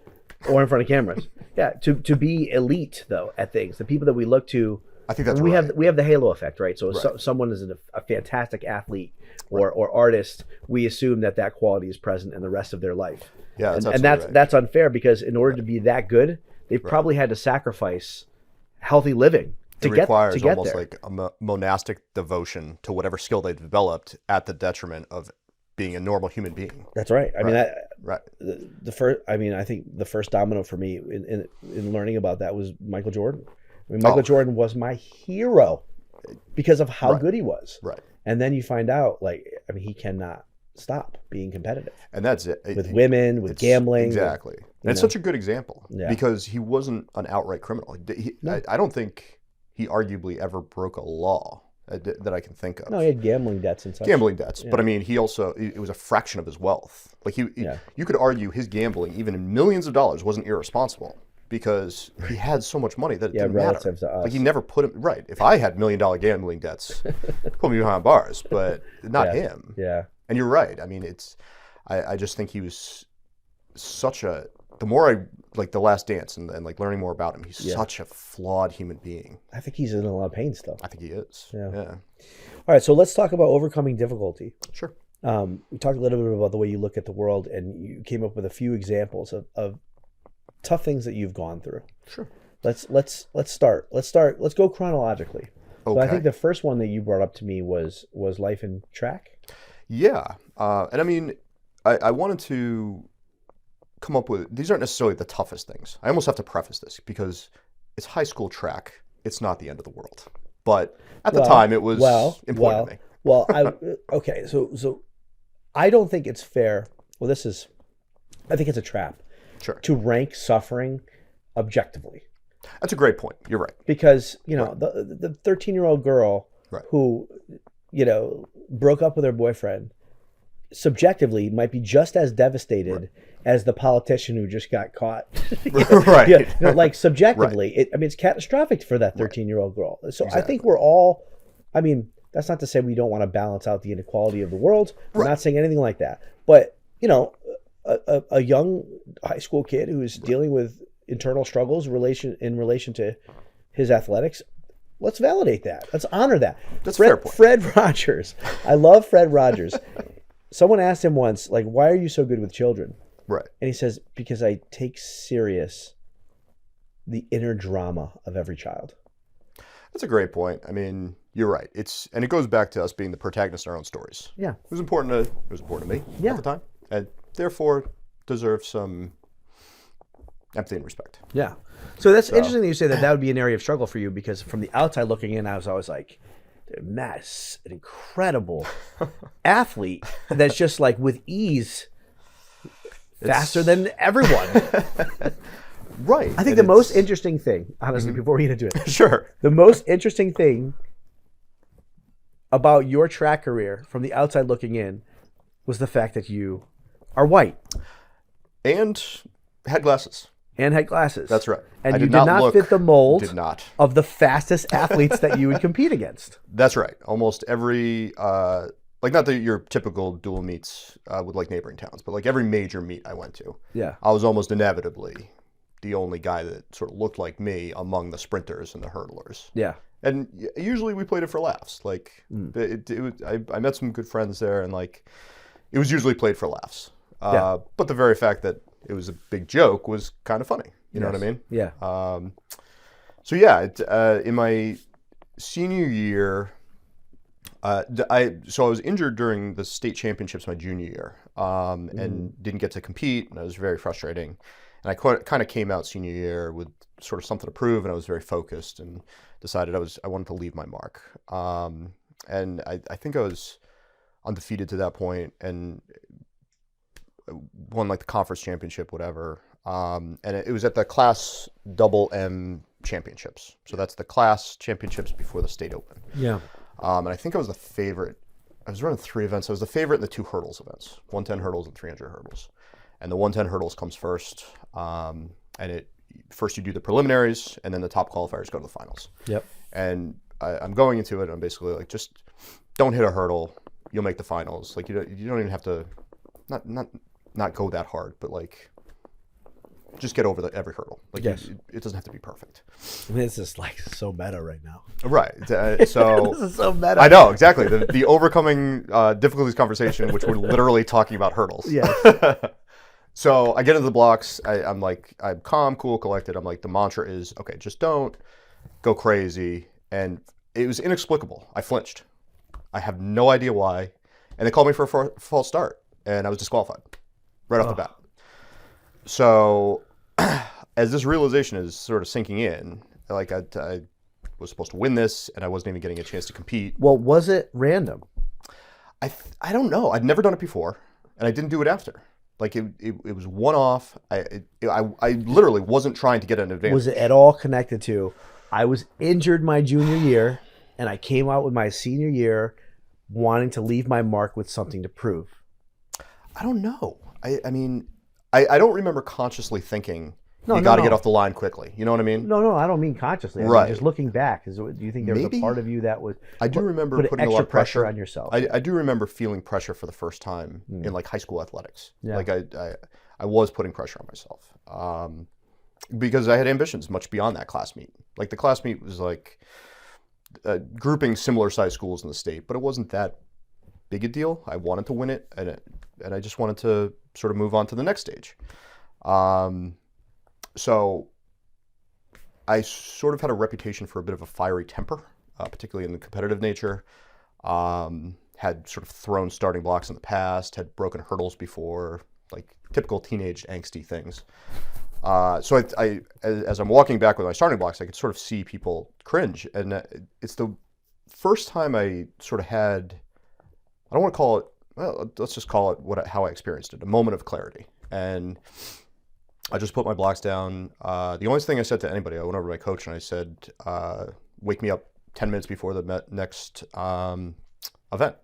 Or in front of cameras. Yeah, to be elite, though, at things. The people that we look to, I think that's we right. have the halo effect, right? So someone is a fantastic athlete or artist, we assume that quality is present in the rest of their life. Yeah, and that's unfair, because in order to be that good, they've probably had to sacrifice healthy living to get there. It requires almost like a monastic devotion to whatever skill they developed at the detriment of being a normal human being. That's right. Right. The first, I think the first domino for me in learning about that was Michael Jordan. Michael Jordan was my hero because of how good he was. Right. And then you find out, he cannot stop being competitive. And that's it. With women, with gambling. Exactly. And it's such a good example because he wasn't an outright criminal. I don't think he arguably ever broke a law that I can think of. No, he had gambling debts and such. Gambling debts. Yeah. But he also, it was a fraction of his wealth. You could argue his gambling, even in millions of dollars, wasn't irresponsible because he had so much money that it didn't matter. To us. He never put him, right. If I had $1 million gambling debts, put me behind bars, but not him. Yeah. And you're right. I just think he was such a, the more I, The Last Dance and learning more about him, he's such a flawed human being. I think he's in a lot of pain still. I think he is. Yeah. All right, so let's talk about overcoming difficulty. Sure. We talked a little bit about the way you look at the world, and you came up with a few examples of tough things that you've gone through. Sure. Let's start. Let's go chronologically. Okay. So I think the first one that you brought up to me was life in track. Yeah. And I wanted to come up with, these aren't necessarily the toughest things. I almost have to preface this because it's high school track. It's not the end of the world. But at the time, it was important to me. Okay. So I don't think it's fair. Well, I think it's a trap. Sure. To rank suffering objectively. That's a great point. You're right. Because, the 13-year-old girl who, broke up with her boyfriend subjectively might be just as devastated as the politician who just got caught. Right. Subjectively, it's catastrophic for that 13-year-old girl. So exactly. I think we're all, that's not to say we don't want to balance out the inequality of the world. I'm not saying anything like that. But, a young high school kid who is dealing with internal struggles in relation to his athletics, let's validate that. Let's honor that. That's a fair point. Fred Rogers. I love Fred Rogers. Someone asked him once, why are you so good with children? Right. And he says, because I take serious the inner drama of every child. That's a great point. You're right. And it goes back to us being the protagonists in our own stories. Yeah. It was important to me at the time. And therefore deserves some empathy and respect. Yeah. So that's interesting that you say that would be an area of struggle for you, because from the outside looking in, I was always like, Matt's an incredible athlete that's just like with ease faster than everyone. Right. I think the most interesting thing, honestly, before we get into it, Sure. the most interesting thing about your track career from the outside looking in was the fact that you are white And had glasses. and had glasses. That's right. And I you did not fit the mold Did not. of the fastest athletes that you would compete against. That's right. Almost every, like not your typical dual meets with like neighboring towns, but like every major meet I went to, Yeah. I was almost inevitably the only guy that sort of looked like me among the sprinters and the hurdlers. Yeah. And usually we played it for laughs. Like I met some good friends there, and like it was usually played for laughs. But the very fact that it was a big joke was kind of funny. You know what I mean? Yeah. So yeah, in my senior year, I was injured during the state championships my junior year, and didn't get to compete, and it was very frustrating. And I kind of came out senior year with sort of something to prove, and I was very focused and decided I wanted to leave my mark. And I think I was undefeated to that point and won like the conference championship, whatever. And it was at the Class M championships. So that's the class championships before the state open. Yeah. And I think I was the favorite. I was running 3 events. I was the favorite in the 2 hurdles events, 110 hurdles and 300 hurdles. And the 110 hurdles comes first. And first you do the preliminaries, and then the top qualifiers go to the finals. Yep. And I'm going into it, I'm basically like, just don't hit a hurdle. You'll make the finals. Like you don't even have to, not go that hard, but like just get over every hurdle. Like yes. It doesn't have to be perfect. This is like so meta right now. Right. So this is so meta. I know exactly the overcoming difficulties conversation, which we're literally talking about hurdles. Yes. So I get into the blocks. I'm calm, cool, collected. I'm like, the mantra is, okay, just don't go crazy. And it was inexplicable. I flinched. I have no idea why. And they called me for a false start, and I was disqualified right off the bat. So as this realization is sort of sinking in, like I was supposed to win this, and I wasn't even getting a chance to compete. Well, was it random? I don't know. I'd never done it before, and I didn't do it after. Like it was one off. I literally wasn't trying to get an advantage. Was it at all connected to, I was injured my junior year, and I came out with my senior year wanting to leave my mark with something to prove? I don't know. I mean, I don't remember consciously thinking, you got to get off the line quickly. You know what I mean? No, I don't mean consciously. I mean, just looking back, do you think there was a part of you that was? I do remember put putting a lot of pressure on yourself. I do remember feeling pressure for the first time in like high school athletics. Yeah. Like I was putting pressure on myself because I had ambitions much beyond that class meet. Like the class meet was like grouping similar sized schools in the state, but it wasn't that big a deal. I wanted to win it, and I just wanted to sort of move on to the next stage. So I sort of had a reputation for a bit of a fiery temper, particularly in the competitive nature. Had sort of thrown starting blocks in the past, had broken hurdles before, like typical teenage angsty things. So I, as I'm walking back with my starting blocks, I could sort of see people cringe. And it's the first time I sort of had, I don't want to call it, well, let's just call it how I experienced it, a moment of clarity. And I just put my blocks down. The only thing I said to anybody, I went over to my coach and I said, wake me up 10 minutes before the next event.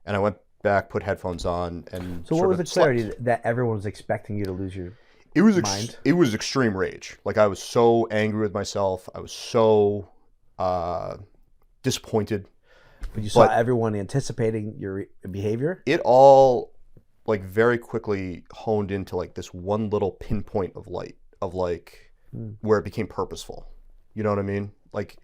And I went back, put headphones on, and so what was the clarity that everyone was expecting you to lose your mind? It was extreme rage. Like I was so angry with myself. I was so disappointed. But you saw everyone anticipating your behavior? It all like very quickly honed into like this one little pinpoint of light of like where it became purposeful. You know what I mean? Like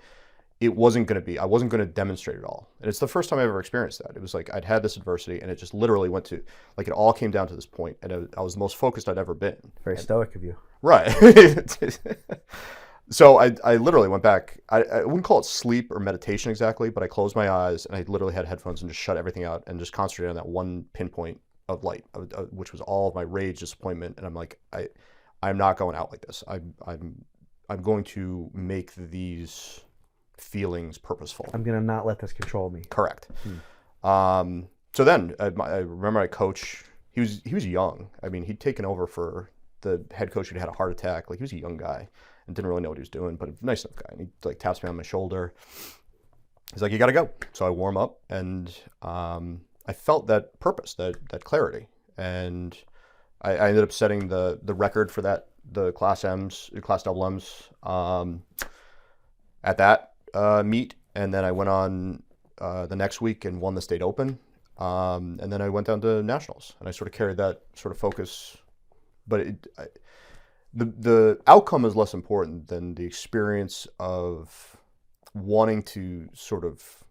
it wasn't going to be, I wasn't going to demonstrate it all. And it's the first time I ever experienced that. It was like I'd had this adversity and it just literally went to, like it all came down to this point, and I was the most focused I'd ever been. Very stoic of you. Right. So I literally went back. I wouldn't call it sleep or meditation exactly, but I closed my eyes and I literally had headphones and just shut everything out and just concentrated on that one pinpoint of light, which was all of my rage, disappointment. And I'm like, I'm not going out like this. I'm going to make these feelings purposeful. I'm going to not let this control me. Correct. So then I remember my coach, he was young. I mean, he'd taken over for the head coach who'd had a heart attack. Like, he was a young guy and didn't really know what he was doing, but a nice enough guy. And he like taps me on my shoulder. He's like, you got to go. So I warm up, and I felt that purpose, that clarity. And I ended up setting the record for that, the class double M's at that meet. And then I went on the next week and won the state open. And then I went down to nationals, and I sort of carried that sort of focus. But the outcome is less important than the experience of wanting to sort of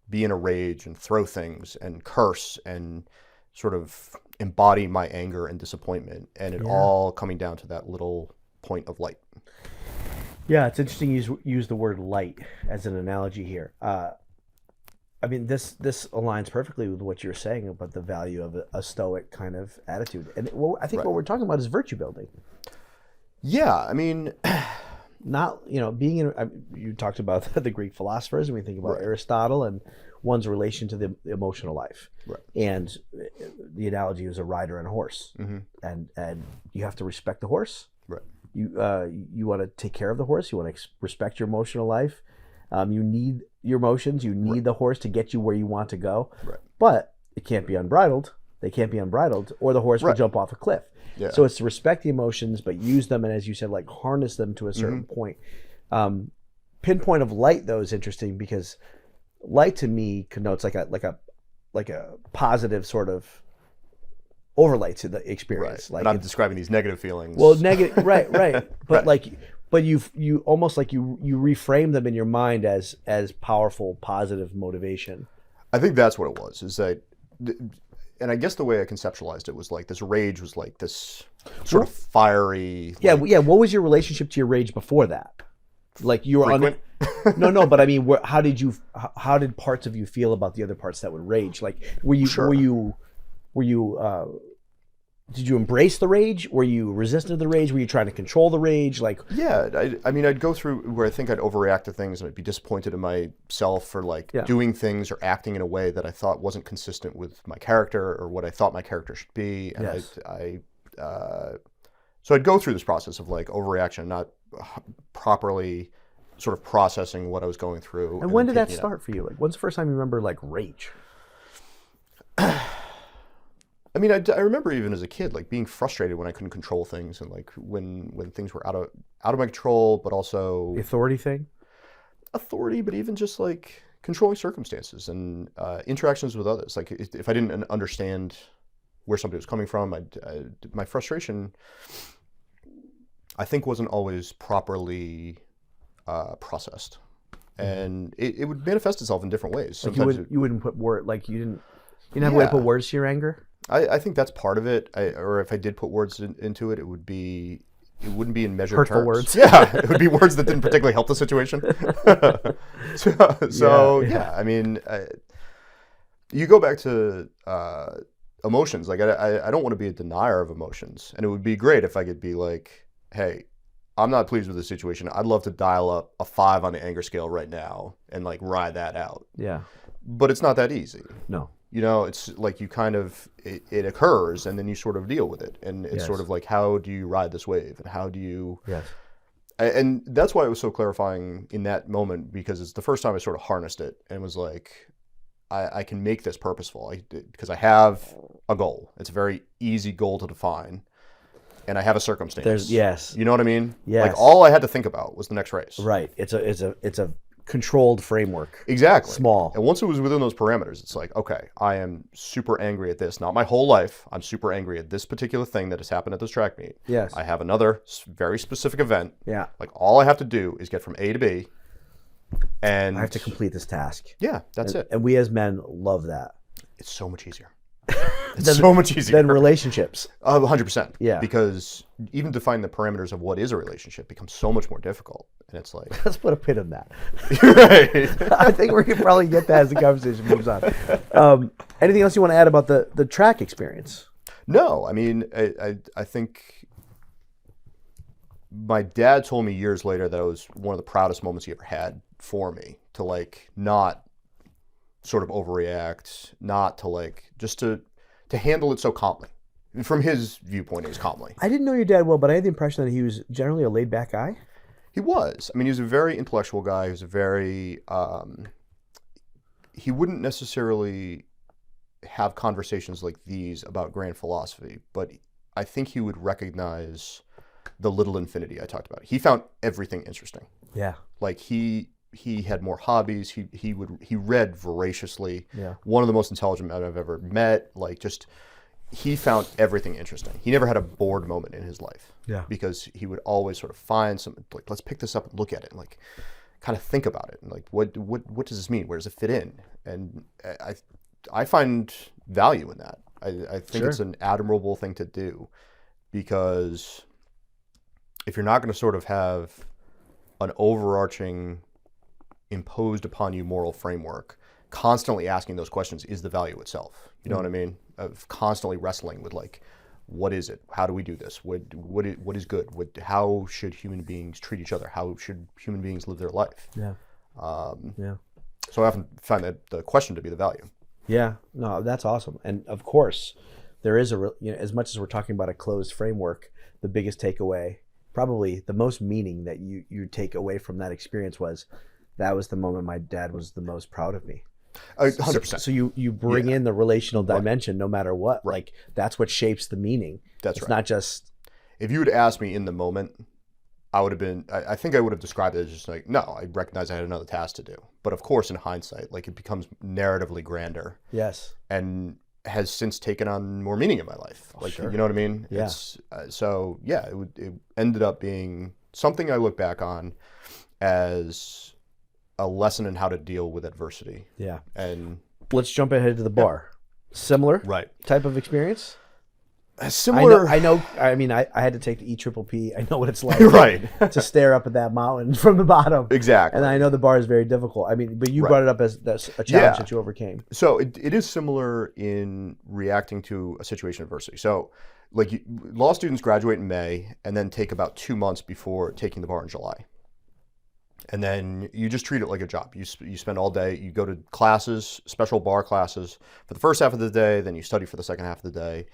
be in a rage and throw things and curse and sort of embody my anger and disappointment, and it all coming down to that little point of light. Yeah, it's interesting you use the word light as an analogy here. I mean, this aligns perfectly with what you're saying about the value of a stoic kind of attitude. And I think what we're talking about is virtue building. Yeah, I mean, not, being in, you talked about the Greek philosophers, and we think about Aristotle and one's relation to the emotional life. Right. And the analogy is a rider and a horse. And you have to respect the horse. Right. You want to take care of the horse. You want to respect your emotional life. You need your emotions. You need the horse to get you where you want to go. Right. But it can't be unbridled. They can't be unbridled, or the horse will jump off a cliff. Yeah. So it's to respect the emotions, but use them, and as you said, like harness them to a certain point. Pinpoint of light, though, is interesting, because light to me connotes like a positive sort of overlay to the experience. Right. Like, I'm describing these negative feelings. Well, negative, right. But but you almost like you reframe them in your mind as powerful, positive motivation. I think that's what it was. Is that, and I guess the way I conceptualized it was like this rage was like this sort of fiery. Yeah. What was your relationship to your rage before that? Like, you were frequent? No. But I mean, how did parts of you feel about the other parts that would rage? Like, were you did you embrace the rage? Were you resistant to the rage? Were you trying to control the rage? Like, yeah, I mean, I'd go through where I think I'd overreact to things, and I'd be disappointed in myself for doing things or acting in a way that I thought wasn't consistent with my character or what I thought my character should be. And so I'd go through this process of like overreaction, not properly sort of processing what I was going through. And when did that start for you? Like, when's the first time you remember like rage? I mean, I remember even as a kid, like being frustrated when I couldn't control things, and like when things were out of my control, but also the authority thing. Authority, but even just like controlling circumstances and interactions with others. Like, if I didn't understand where somebody was coming from, my frustration, I think, wasn't always properly processed, and it would manifest itself in different ways. Sometimes you wouldn't put word, like you didn't have a way to put words to your anger. I think that's part of it. Or if I did put words into it, it wouldn't be in measured hurtful terms. Words. Yeah, it would be words that didn't particularly help the situation. I mean, you go back to emotions. Like, I don't want to be a denier of emotions, and it would be great if I could be like, hey, I'm not pleased with the situation. I'd love to dial up a 5 on the anger scale right now and like ride that out. Yeah, but it's not that easy. No. It's like you kind of, it occurs, and then you sort of deal with it. And it's sort of like, how do you ride this wave? And how do you... Yes. And that's why it was so clarifying in that moment, because it's the first time I sort of harnessed it and was like, I can make this purposeful because I have a goal. It's a very easy goal to define. And I have a circumstance. Yes. You know what I mean? Yes. Like, all I had to think about was the next race. Right. It's a controlled framework. Exactly. Small. And once it was within those parameters, it's like, okay, I am super angry at this. Not my whole life. I'm super angry at this particular thing that has happened at this track meet. Yes. I have another very specific event. Yeah. Like, all I have to do is get from A to B. And I have to complete this task. Yeah, that's it. And we as men love that. It's so much easier. It's so much easier than relationships. 100%. Yeah. Because even defining the parameters of what is a relationship becomes so much more difficult. And it's like... Let's put a pin in that. Right. I think we can probably get that as the conversation moves on. Anything else you want to add about the track experience? No. I mean, I think my dad told me years later that it was one of the proudest moments he ever had for me to like not sort of overreact, not to like just to handle it so calmly. From his viewpoint, it was calmly. I didn't know your dad well, but I had the impression that he was generally a laid back guy. He was. I mean, he was a very intellectual guy. He was a very he wouldn't necessarily have conversations like these about grand philosophy, but I think he would recognize the little infinity I talked about. He found everything interesting. Yeah. Like he had more hobbies. He read voraciously. Yeah. One of the most intelligent men I've ever met. Like just he found everything interesting. He never had a bored moment in his life. Yeah. Because he would always sort of find something like, let's pick this up and look at it and like kind of think about it and like what does this mean? Where does it fit in? And I find value in that. I think it's an admirable thing to do, because if you're not going to sort of have an overarching imposed upon you moral framework, constantly asking those questions is the value itself. You know what I mean? Of constantly wrestling with like, what is it? How do we do this? What is good? How should human beings treat each other? How should human beings live their life? Yeah. So I often find that the question to be the value. Yeah. No, that's awesome. And of course, there is as much as we're talking about a closed framework, the biggest takeaway, probably the most meaning that you take away from that experience was, that was the moment my dad was the most proud of me. 100%. So you bring in the relational dimension no matter what. Like that's what shapes the meaning. It's not just. If you had asked me in the moment, I would have been. I think I would have described it as just like, no, I recognize I had another task to do. But of course, in hindsight, like it becomes narratively grander. Yes. And has since taken on more meaning in my life. Like you know what I mean? Yeah. It ended up being something I look back on as a lesson in how to deal with adversity. Yeah. And let's jump ahead to the bar. Similar type of experience? Similar. I know. I mean, I had to take the EPPP. I know what it's like to stare up at that mountain from the bottom. Exactly. And I know the bar is very difficult. I mean, but you brought it up as a challenge that you overcame. So it is similar in reacting to a situation of adversity. So like law students graduate in May and then take about 2 months before taking the bar in July. And then you just treat it like a job. You spend all day, you go to classes, special bar classes for the first half of the day, then you study for the second half of the day.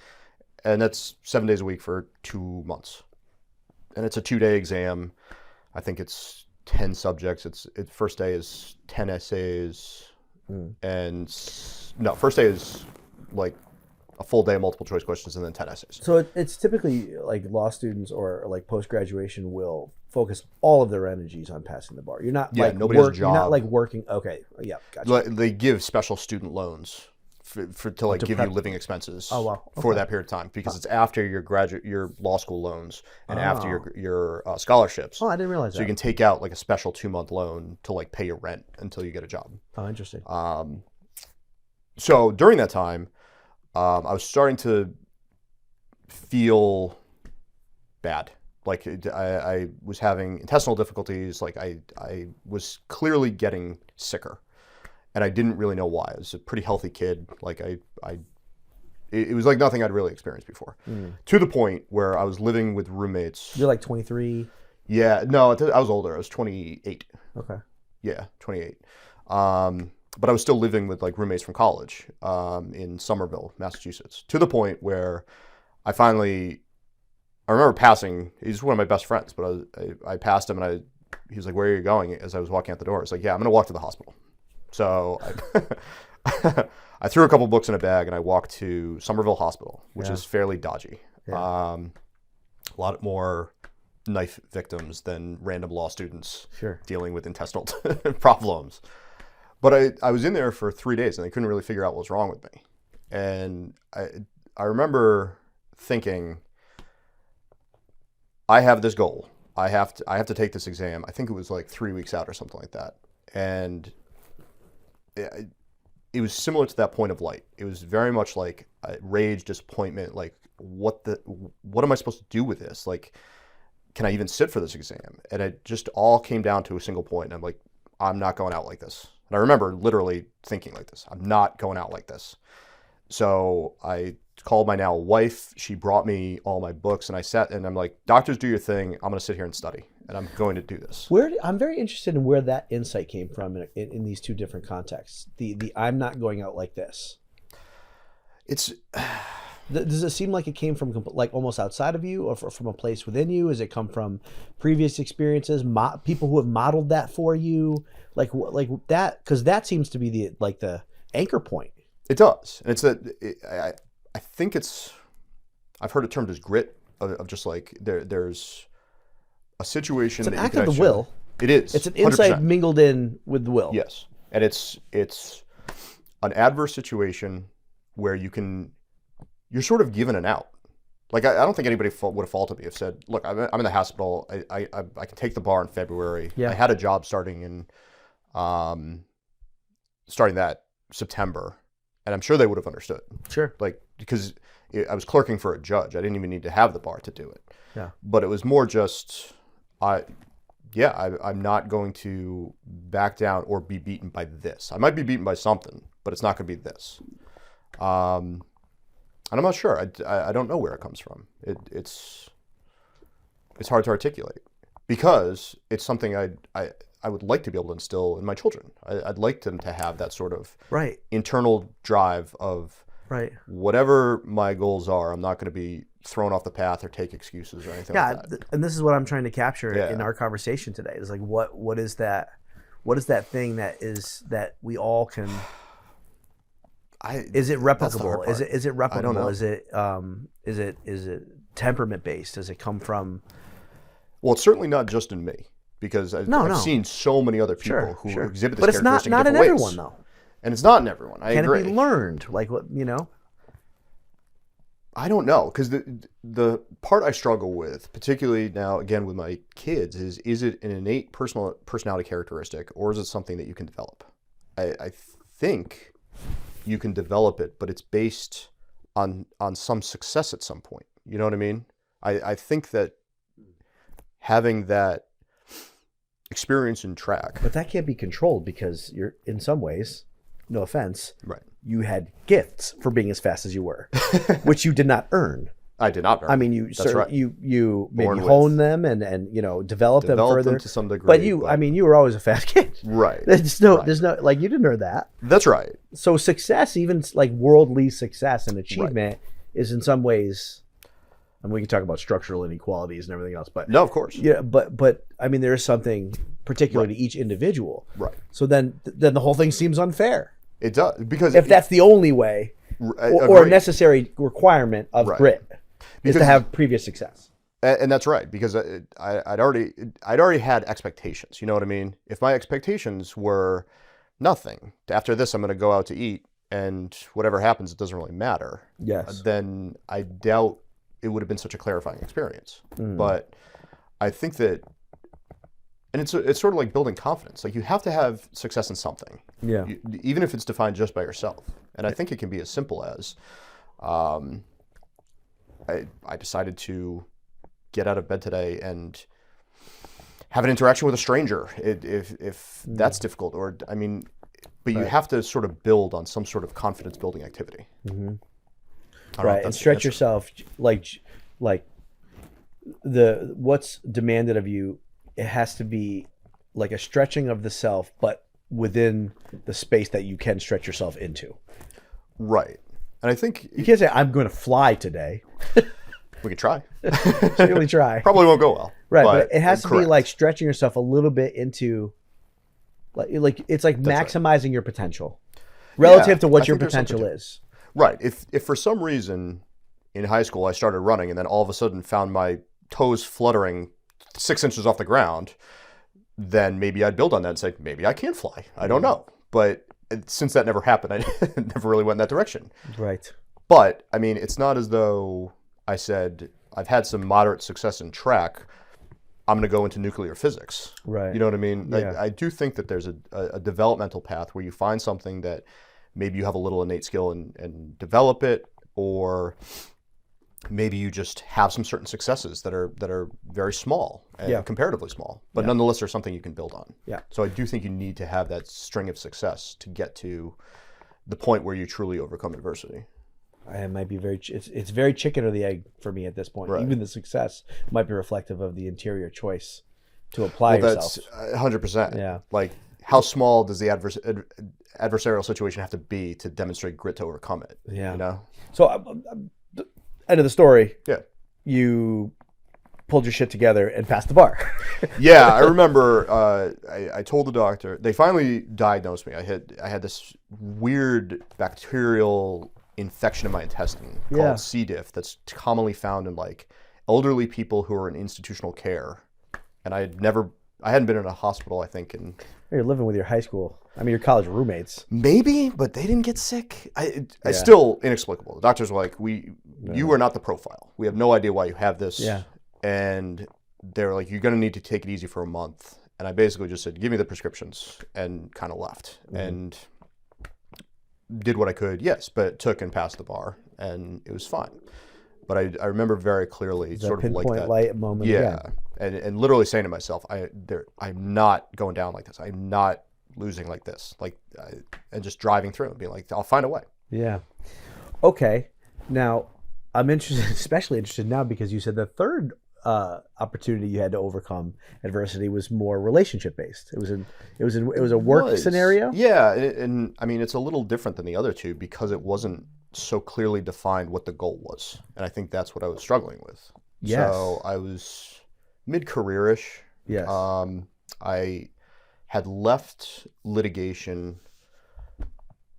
And that's 7 days a week for 2 months. And it's a 2-day exam. I think it's 10 subjects. First day is 10 essays. And no, first day is like a full day of multiple choice questions and then 10 essays. So it's typically like law students or like post-graduation will focus all of their energies on passing the bar. You're not nobody has a job. You're not like working. Okay. Yeah. Gotcha. They give special student loans to give you living expenses for that period of time, because it's after your law school loans and after your scholarships. Oh, I didn't realize that. So you can take out like a special 2-month loan to like pay your rent until you get a job. Oh, interesting. So during that time, I was starting to feel bad. Like I was having intestinal difficulties. Like I was clearly getting sicker. And I didn't really know why. I was a pretty healthy kid. Like it was like nothing I'd really experienced before. To the point where I was living with roommates. You're like 23? Yeah, no, I was older. I was 28. Okay. Yeah, 28. But I was still living with like roommates from college in Somerville, Massachusetts. To the point where I remember passing. He's one of my best friends, but I passed him and he was like, "Where are you going?" As I was walking out the door, I was like, "Yeah, I'm going to walk to the hospital." So I threw a couple books in a bag and I walked to Somerville Hospital, which is fairly dodgy. A lot more knife victims than random law students dealing with intestinal problems. But I was in there for 3 days and they couldn't really figure out what was wrong with me. And I remember thinking, I have this goal. I have to take this exam. I think it was like 3 weeks out or something like that. And it was similar to that point of light. It was very much like rage, disappointment, like what am I supposed to do with this? Like, can I even sit for this exam? And it just all came down to a single point. And I'm like, I'm not going out like this. And I remember literally thinking like this, I'm not going out like this. So I called my now wife. She brought me all my books and I sat and I'm like, doctors, do your thing. I'm going to sit here and study. and I'm going to do this. I'm very interested in where that insight came from in these two different contexts. The I'm not going out like this. It's Does it seem like it came from like almost outside of you, or from a place within you? Does it come from previous experiences, people who have modeled that for you, like that? Because that seems to be the anchor point. It does, and I think I've heard it termed as grit, of just like there's a situation. It's an that act of the will. It is. It's an insight 100%. Mingled in with the will. Yes, and it's an adverse situation where you're sort of given an out. Like I don't think anybody would have faulted me if said, "Look, I'm in the hospital. I can take the bar in February. Yeah. I had a job starting that September, and I'm sure they would have understood. Sure, like because I was clerking for a judge. I didn't even need to have the bar to do it. Yeah, but it was more just I'm not going to back down or be beaten by this. I might be beaten by something, but it's not going to be this. And I'm not sure. I don't know where it comes from. It's hard to articulate because it's something I would like to be able to instill in my children. I'd like them to have that sort of internal drive of whatever my goals are, I'm not going to be thrown off the path or take excuses or anything like that. And this is what I'm trying to capture in our conversation today. Is like what is that thing that we all can. Is it replicable? Is it replicable? I don't know. Is it temperament based? Does it come from? Well, it's certainly not just in me because I've seen so many other people who exhibit this characteristic in different ways. But it's not in everyone though. And it's not in everyone. I agree. Can it be learned? Like what I don't know, because the part I struggle with, particularly now again with my kids, is it an innate personality characteristic or is it something that you can develop? I think you can develop it, but it's based on some success at some point. You know what I mean? I think that having that experience in track. But that can't be controlled because you're, in some ways, no offense, right? You had gifts for being as fast as you were, which you did not earn. I did not earn. I mean, you maybe honed them and developed them further them to some degree. But you were always a fast kid, right? There's no like you didn't earn that. That's right. So success, even like worldly success and achievement, is in some ways. And we can talk about structural inequalities and everything else, but no, of course, yeah. But I mean, there is something particular to each individual, right? So then the whole thing seems unfair. It does, because if that's the only way, or a necessary requirement of grit, is to have previous success. And that's right, because I'd already had expectations. You know what I mean? If my expectations were nothing, after this I'm going to go out to eat, and whatever happens, it doesn't really matter. Yes. Then I doubt it would have been such a clarifying experience. But I think that, and it's sort of like building confidence. Like you have to have success in something, even if it's defined just by yourself. And I think it can be as simple as, I decided to get out of bed today and have an interaction with a stranger. If that's difficult, or I mean, but you have to sort of build on some sort of confidence building activity. Right, and stretch yourself like what's demanded of you. It has to be like a stretching of the self, but within the space that you can stretch yourself into. Right, and I think you can't say I'm going to fly today. We could try. Really try. Probably won't go well. Right, but it has to be like stretching yourself a little bit into, like it's like maximizing your potential relative to what your potential is. Right. If for some reason in high school I started running and then all of a sudden found my toes fluttering 6 inches off the ground, then maybe I'd build on that and say, maybe I can fly. I don't know. But since that never happened, I never really went in that direction. Right. But, I mean, it's not as though I said, I've had some moderate success in track, I'm going to go into nuclear physics. Right. You know what I mean? Yeah. I do think that there's a developmental path where you find something that maybe you have a little innate skill and develop it, or maybe you just have some certain successes that are very small and comparatively small, but nonetheless there's something you can build on. Yeah. So I do think you need to have that string of success to get to the point where you truly overcome adversity. It might be it's very chicken or the egg for me at this point. Right. Even the success might be reflective of the interior choice to apply yourself. That's 100%. Yeah. Like, how small does the adversarial situation have to be to demonstrate grit to overcome it? Yeah. You know? So, end of the story. Yeah. You pulled your shit together and passed the bar. Yeah, I remember. I told the doctor. They finally diagnosed me. I had this weird bacterial infection in my intestine called C. diff that's commonly found in like elderly people who are in institutional care. And I hadn't been in a hospital, I think, in... You're living with your high school. I mean, your college roommates. Maybe, but they didn't get sick. It's still inexplicable. The doctors were like, you are not the profile. We have no idea why you have this. Yeah. And they're like, you're going to need to take it easy for a month. And I basically just said, give me the prescriptions, and kind of left. Mm-hmm. And did what I could, yes, but took and passed the bar, and it was fine. But I remember very clearly, sort of like that light moment. Yeah. And literally saying to myself, I'm not going down like this. I'm not losing like this. And just driving through and being like, I'll find a way. Yeah. Okay. Now, I'm especially interested now because you said the third opportunity you had to overcome adversity was more relationship based. It was a work scenario. Yeah, and I mean, it's a little different than the other two because it wasn't so clearly defined what the goal was, and I think that's what I was struggling with. Yes. So I was mid-career-ish. Yes. I had left litigation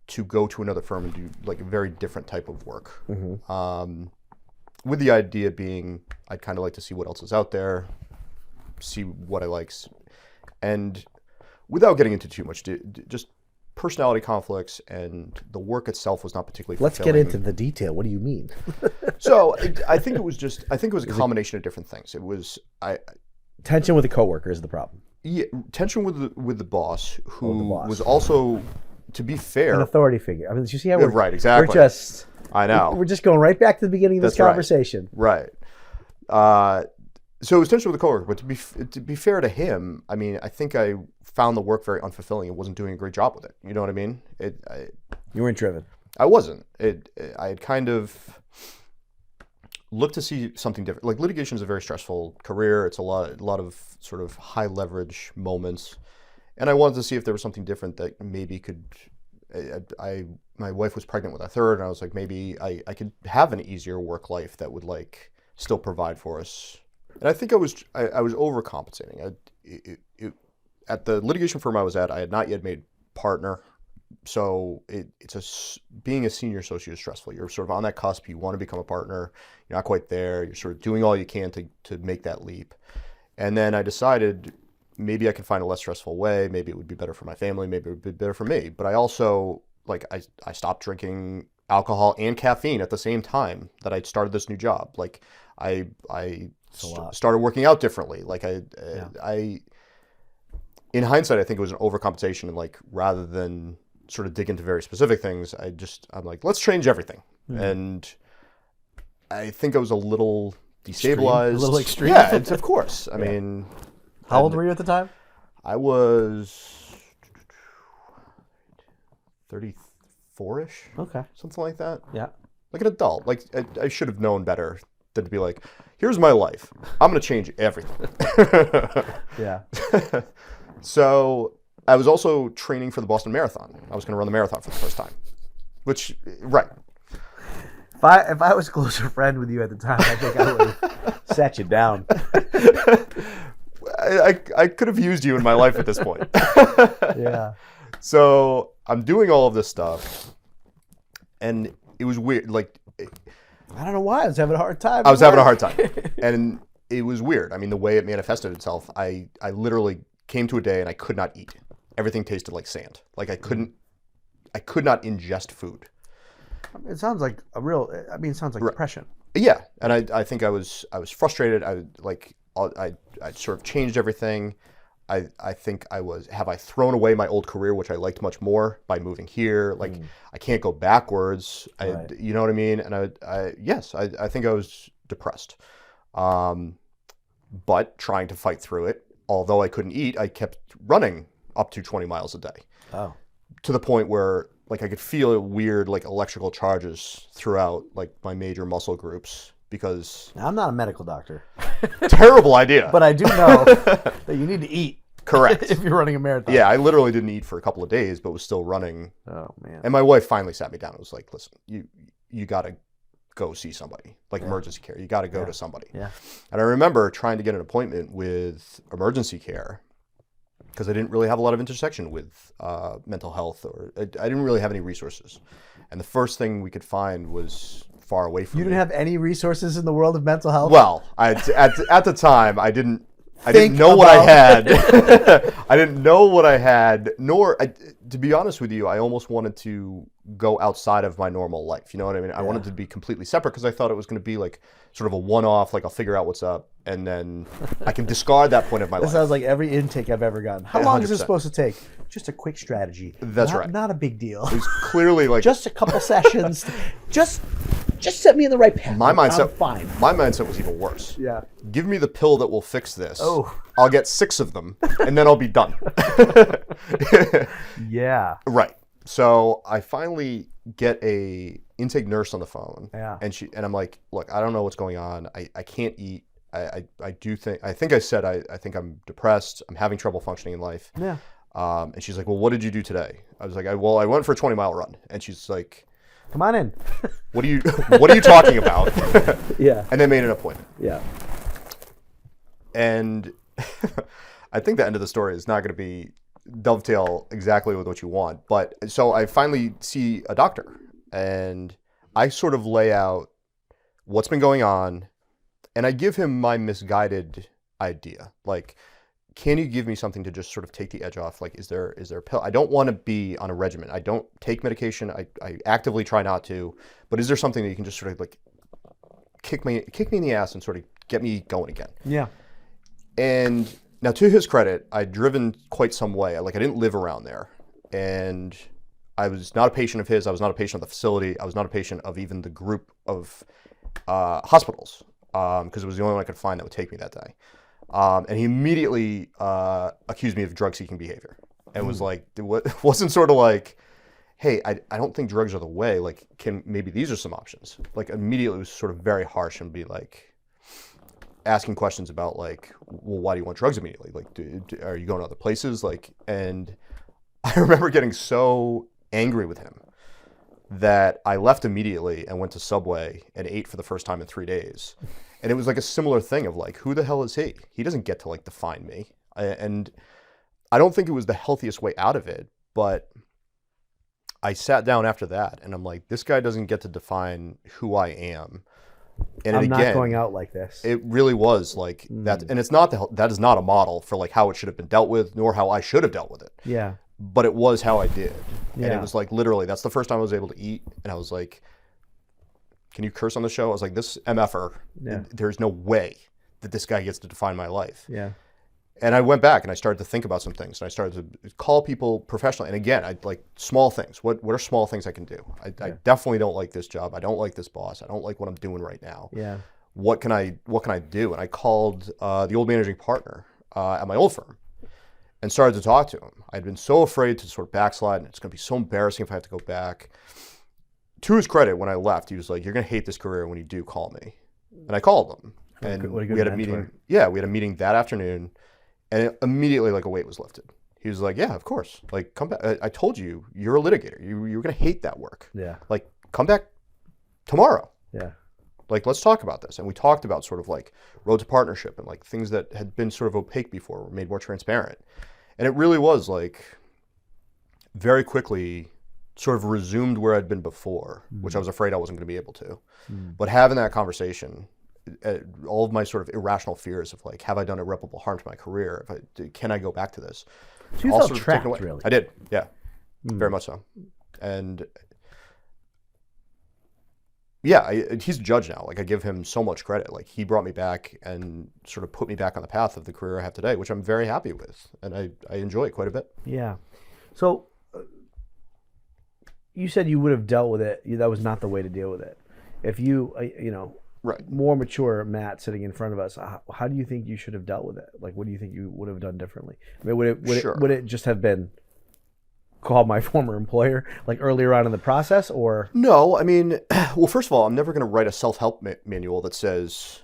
to go to another firm and do like a very different type of work. Mm-hmm. With the idea being, I'd kind of like to see what else is out there, see what I like, and without getting into too much, just personality conflicts, and the work itself was not particularly fulfilling. Let's get into the detail. What do you mean? So I think it was a combination of different things. It was tension with a coworker is the problem. Yeah, tension with the boss, who was also, to be fair, an authority figure. I mean, you see how we're right, exactly. We're just, I know, we're just going right back to the beginning of this conversation. Right. So it was tension with the coworker, but to be fair to him, I mean, I think I found the work very unfulfilling and wasn't doing a great job with it. You know what I mean? You weren't driven. I wasn't. I had kind of looked to see something different. Like, litigation is a very stressful career. It's a lot of sort of high leverage moments, and I wanted to see if there was something different that maybe could. My wife was pregnant with a third, and I was like, maybe I could have an easier work life that would like still provide for us. And I think I was overcompensating. At the litigation firm I was at, I had not yet made partner, so being a senior associate is stressful. You're sort of on that cusp. You want to become a partner. You're not quite there. You're sort of doing all you can to make that leap. And then I decided maybe I could find a less stressful way. Maybe it would be better for my family. Maybe it would be better for me. But I also, I stopped drinking alcohol and caffeine at the same time that I started this new job. Like, I started working out differently. Like, in hindsight, I think it was an overcompensation. And like, rather than sort of dig into very specific things, I'm like, let's change everything. Mm. And I think I was a little destabilized. A little extreme. Yeah, of course. I mean, how old were you at the time? I was 34-ish. Okay. Something like that. Yeah. Like an adult. Like, I should have known better than to be like, here's my life. I'm going to change everything. Yeah. So I was also training for the Boston Marathon. I was going to run the marathon for the first time. Which, right. If I was a closer friend with you at the time, I think I would have sat you down. I could have used you in my life at this point. Yeah. So I'm doing all of this stuff, and it was weird. Like, I don't know why. I was having a hard time. I was having a hard time. And it was weird. I mean, the way it manifested itself, I literally came to a day and I could not eat. Everything tasted like sand. Like, I could not ingest food. It sounds like it sounds like depression. Yeah. And I think I was frustrated. I sort of changed everything. I think have I thrown away my old career, which I liked much more, by moving here? Like, I can't go backwards. Right. You know what I mean? And I think I was depressed. But trying to fight through it, although I couldn't eat, I kept running up to 20 miles a day. Oh. To the point where, like, I could feel weird, like, electrical charges throughout, like, my major muscle groups, because... Now, I'm not a medical doctor. Terrible idea. But I do know that you need to eat. Correct. If you're running a marathon. Yeah, I literally didn't eat for a couple of days, but was still running. Oh man. And my wife finally sat me down and was like, listen, you got to go see somebody, like emergency care. You got to go to somebody. Yeah. And I remember trying to get an appointment with emergency care because I didn't really have a lot of intersection with mental health, or I didn't really have any resources. And the first thing we could find was far away from me. You didn't have any resources in the world of mental health? Well, at the time, I didn't know what I had. I didn't know what I had, to be honest with you, I almost wanted to go outside of my normal life. You know what I mean? I wanted to be completely separate because I thought it was going to be like sort of a one-off, like I'll figure out what's up and then I can discard that point of my life. That sounds like every intake I've ever gotten. How long is this 100%. supposed to take? Just a quick strategy. That's right. Not a big deal. It was clearly like... Just a couple sessions. Just set me in the right path. My mindset, I'm fine. My mindset was even worse. Yeah. Give me the pill that will fix this. Oh. I'll get 6 of them and then I'll be done. Yeah. Right. So I finally get a intake nurse on the phone. Yeah. And I'm like, look, I don't know what's going on. I can't eat. I think I said I think I'm depressed. I'm having trouble functioning in life. Yeah. And she's like, well, what did you do today? I was like, I went for a 20-mile run. And she's like, come on in. what are you talking about? Yeah. And they made an appointment. Yeah. And I think the end of the story is not going to be dovetail exactly with what you want. But so I finally see a doctor and I sort of lay out what's been going on and I give him my misguided idea. Like, can you give me something to just sort of take the edge off? Like, is there a pill? I don't want to be on a regimen. I don't take medication. I actively try not to, but is there something that you can just sort of like kick me in the ass and sort of get me going again? Yeah. And now, to his credit, I'd driven quite some way. Like, I didn't live around there. And I was not a patient of his. I was not a patient of the facility. I was not a patient of even the group of hospitals, because it was the only one I could find that would take me that day. And he immediately accused me of drug-seeking behavior and was like, it wasn't sort of like, hey, I don't think drugs are the way. Like, maybe these are some options. Like, immediately it was sort of very harsh and be like, asking questions about like, well, why do you want drugs immediately? Like, are you going to other places? Like, and I remember getting so angry with him that I left immediately and went to Subway and ate for the first time in 3 days. And it was like a similar thing of like, who the hell is he? He doesn't get to like define me. And I don't think it was the healthiest way out of it, but I sat down after that and I'm like, this guy doesn't get to define who I am. And I'm again, not going out like this. It really was like that. And it's not that is not a model for like how it should have been dealt with, nor how I should have dealt with it. Yeah. But it was how I did. Yeah. And it was like, literally, that's the first time I was able to eat. And I was like, can you curse on the show? I was like, this MFer, there's no way that this guy gets to define my life. Yeah. And I went back and I started to think about some things. And I started to call people professionally. And again, I like small things. What are small things I can do? I definitely don't like this job. I don't like this boss. I don't like what I'm doing right now. Yeah. What can I do? And I called the old managing partner at my old firm and started to talk to him. I'd been so afraid to sort of backslide, and it's going to be so embarrassing if I have to go back. To his credit, when I left, he was like, you're going to hate this career. When you do, call me. And I called him. And we had a meeting. Yeah, we had a meeting that afternoon. And immediately, like, a weight was lifted. He was like, yeah, of course. Like, come back. I told you, you're a litigator. You're going to hate that work. Yeah. Like, come back tomorrow. Yeah. Like, let's talk about this. And we talked about sort of like road to partnership and like things that had been sort of opaque before were made more transparent. And it really was like very quickly sort of resumed where I'd been before, which I was afraid I wasn't going to be able to. But having that conversation, all of my sort of irrational fears of like, have I done irreparable harm to my career? Can I go back to this? So you felt trapped, really? I did, yeah, very much so. And yeah, he's a judge now. Like, I give him so much credit. Like, he brought me back and sort of put me back on the path of the career I have today, which I'm very happy with, and I enjoy it quite a bit. Yeah. So you said you would have dealt with it. That was not the way to deal with it. If you, right, more mature Matt sitting in front of us, how do you think you should have dealt with it? Like, what do you think you would have done differently? I mean, would it just have been call my former employer like earlier on in the process, or? No, I mean, well, first of all, I'm never going to write a self-help manual that says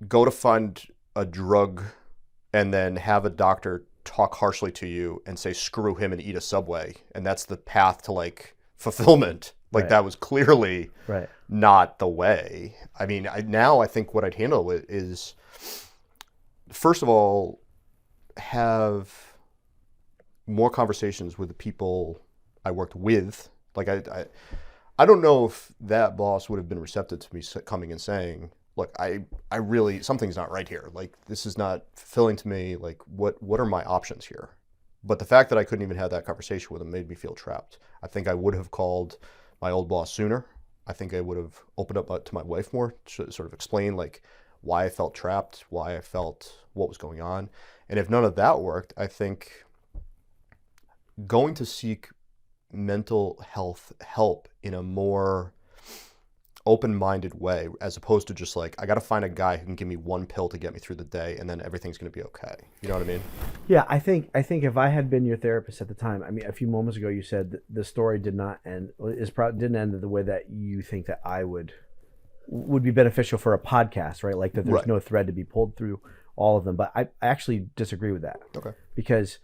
go to find a drug and then have a doctor talk harshly to you and say, screw him and eat a Subway. And that's the path to like fulfillment. Like that was clearly not the way. I mean, I think what I'd handle it is, first of all, have more conversations with the people I worked with. Like I don't know if that boss would have been receptive to me coming and saying, look, I really, something's not right here. Like, this is not fulfilling to me. Like, what are my options here? But the fact that I couldn't even have that conversation with him made me feel trapped. I think I would have called my old boss sooner. I think I would have opened up to my wife more to sort of explain like why I felt trapped, why I felt what was going on. And if none of that worked, I think going to seek mental health help in a more open-minded way, as opposed to just like, I got to find a guy who can give me one pill to get me through the day and then everything's going to be okay. You know what I mean? Yeah, I think if I had been your therapist at the time, I mean, a few moments ago you said that the story didn't end the way that you think that I would be beneficial for a podcast, right? Like that there's no thread to be pulled through all of them. But I actually disagree with that. Okay. Because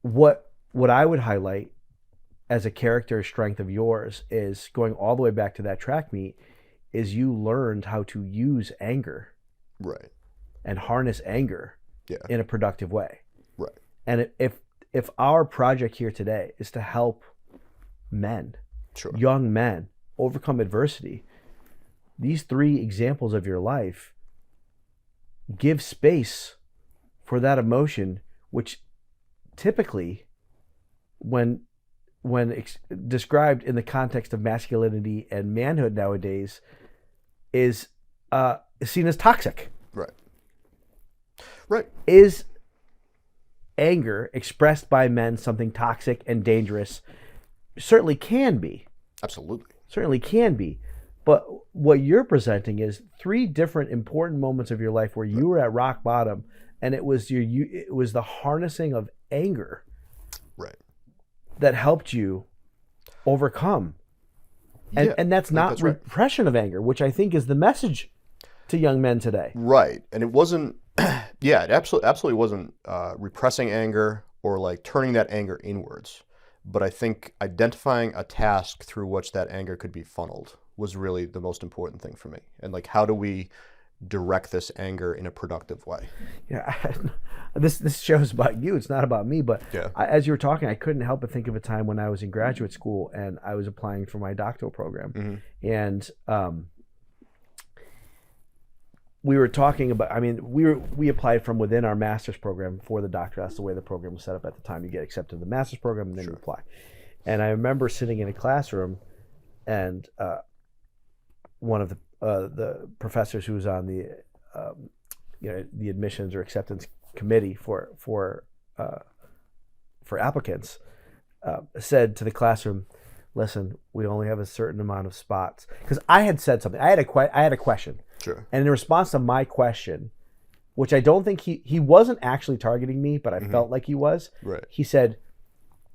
what I would highlight as a character strength of yours is going all the way back to that track meet, is you learned how to use anger, right, and harness anger, in a productive way, right. And if our project here today is to help men, young men, overcome adversity, these 3 examples of your life give space for that emotion, which typically, when described in the context of masculinity and manhood nowadays, is seen as toxic. Right. Is anger expressed by men something toxic and dangerous? Certainly can be. Absolutely. Certainly can be. But what you're presenting is 3 different important moments of your life where you were at rock bottom, and it was the harnessing of anger, that helped you overcome. And that's not repression of anger, which I think is the message to young men today. Right. And it wasn't, it absolutely wasn't repressing anger or like turning that anger inwards. But I think identifying a task through which that anger could be funneled was really the most important thing for me. And like, how do we direct this anger in a productive way? Yeah, this show's about you. It's not about me. But as you were talking, I couldn't help but think of a time when I was in graduate school and I was applying for my doctoral program, and we were talking about. I mean, we applied from within our master's program for the doctor. That's the way the program was set up at the time. You get accepted to the master's program and then you apply. And I remember sitting in a classroom, and one of the professors who was on the admissions or acceptance committee for applicants said to the classroom, "Listen, we only have a certain amount of spots." Because I had said something. I had a question. Sure. And in response to my question, which I don't think he wasn't actually targeting me, but I felt like he was. Right. He said,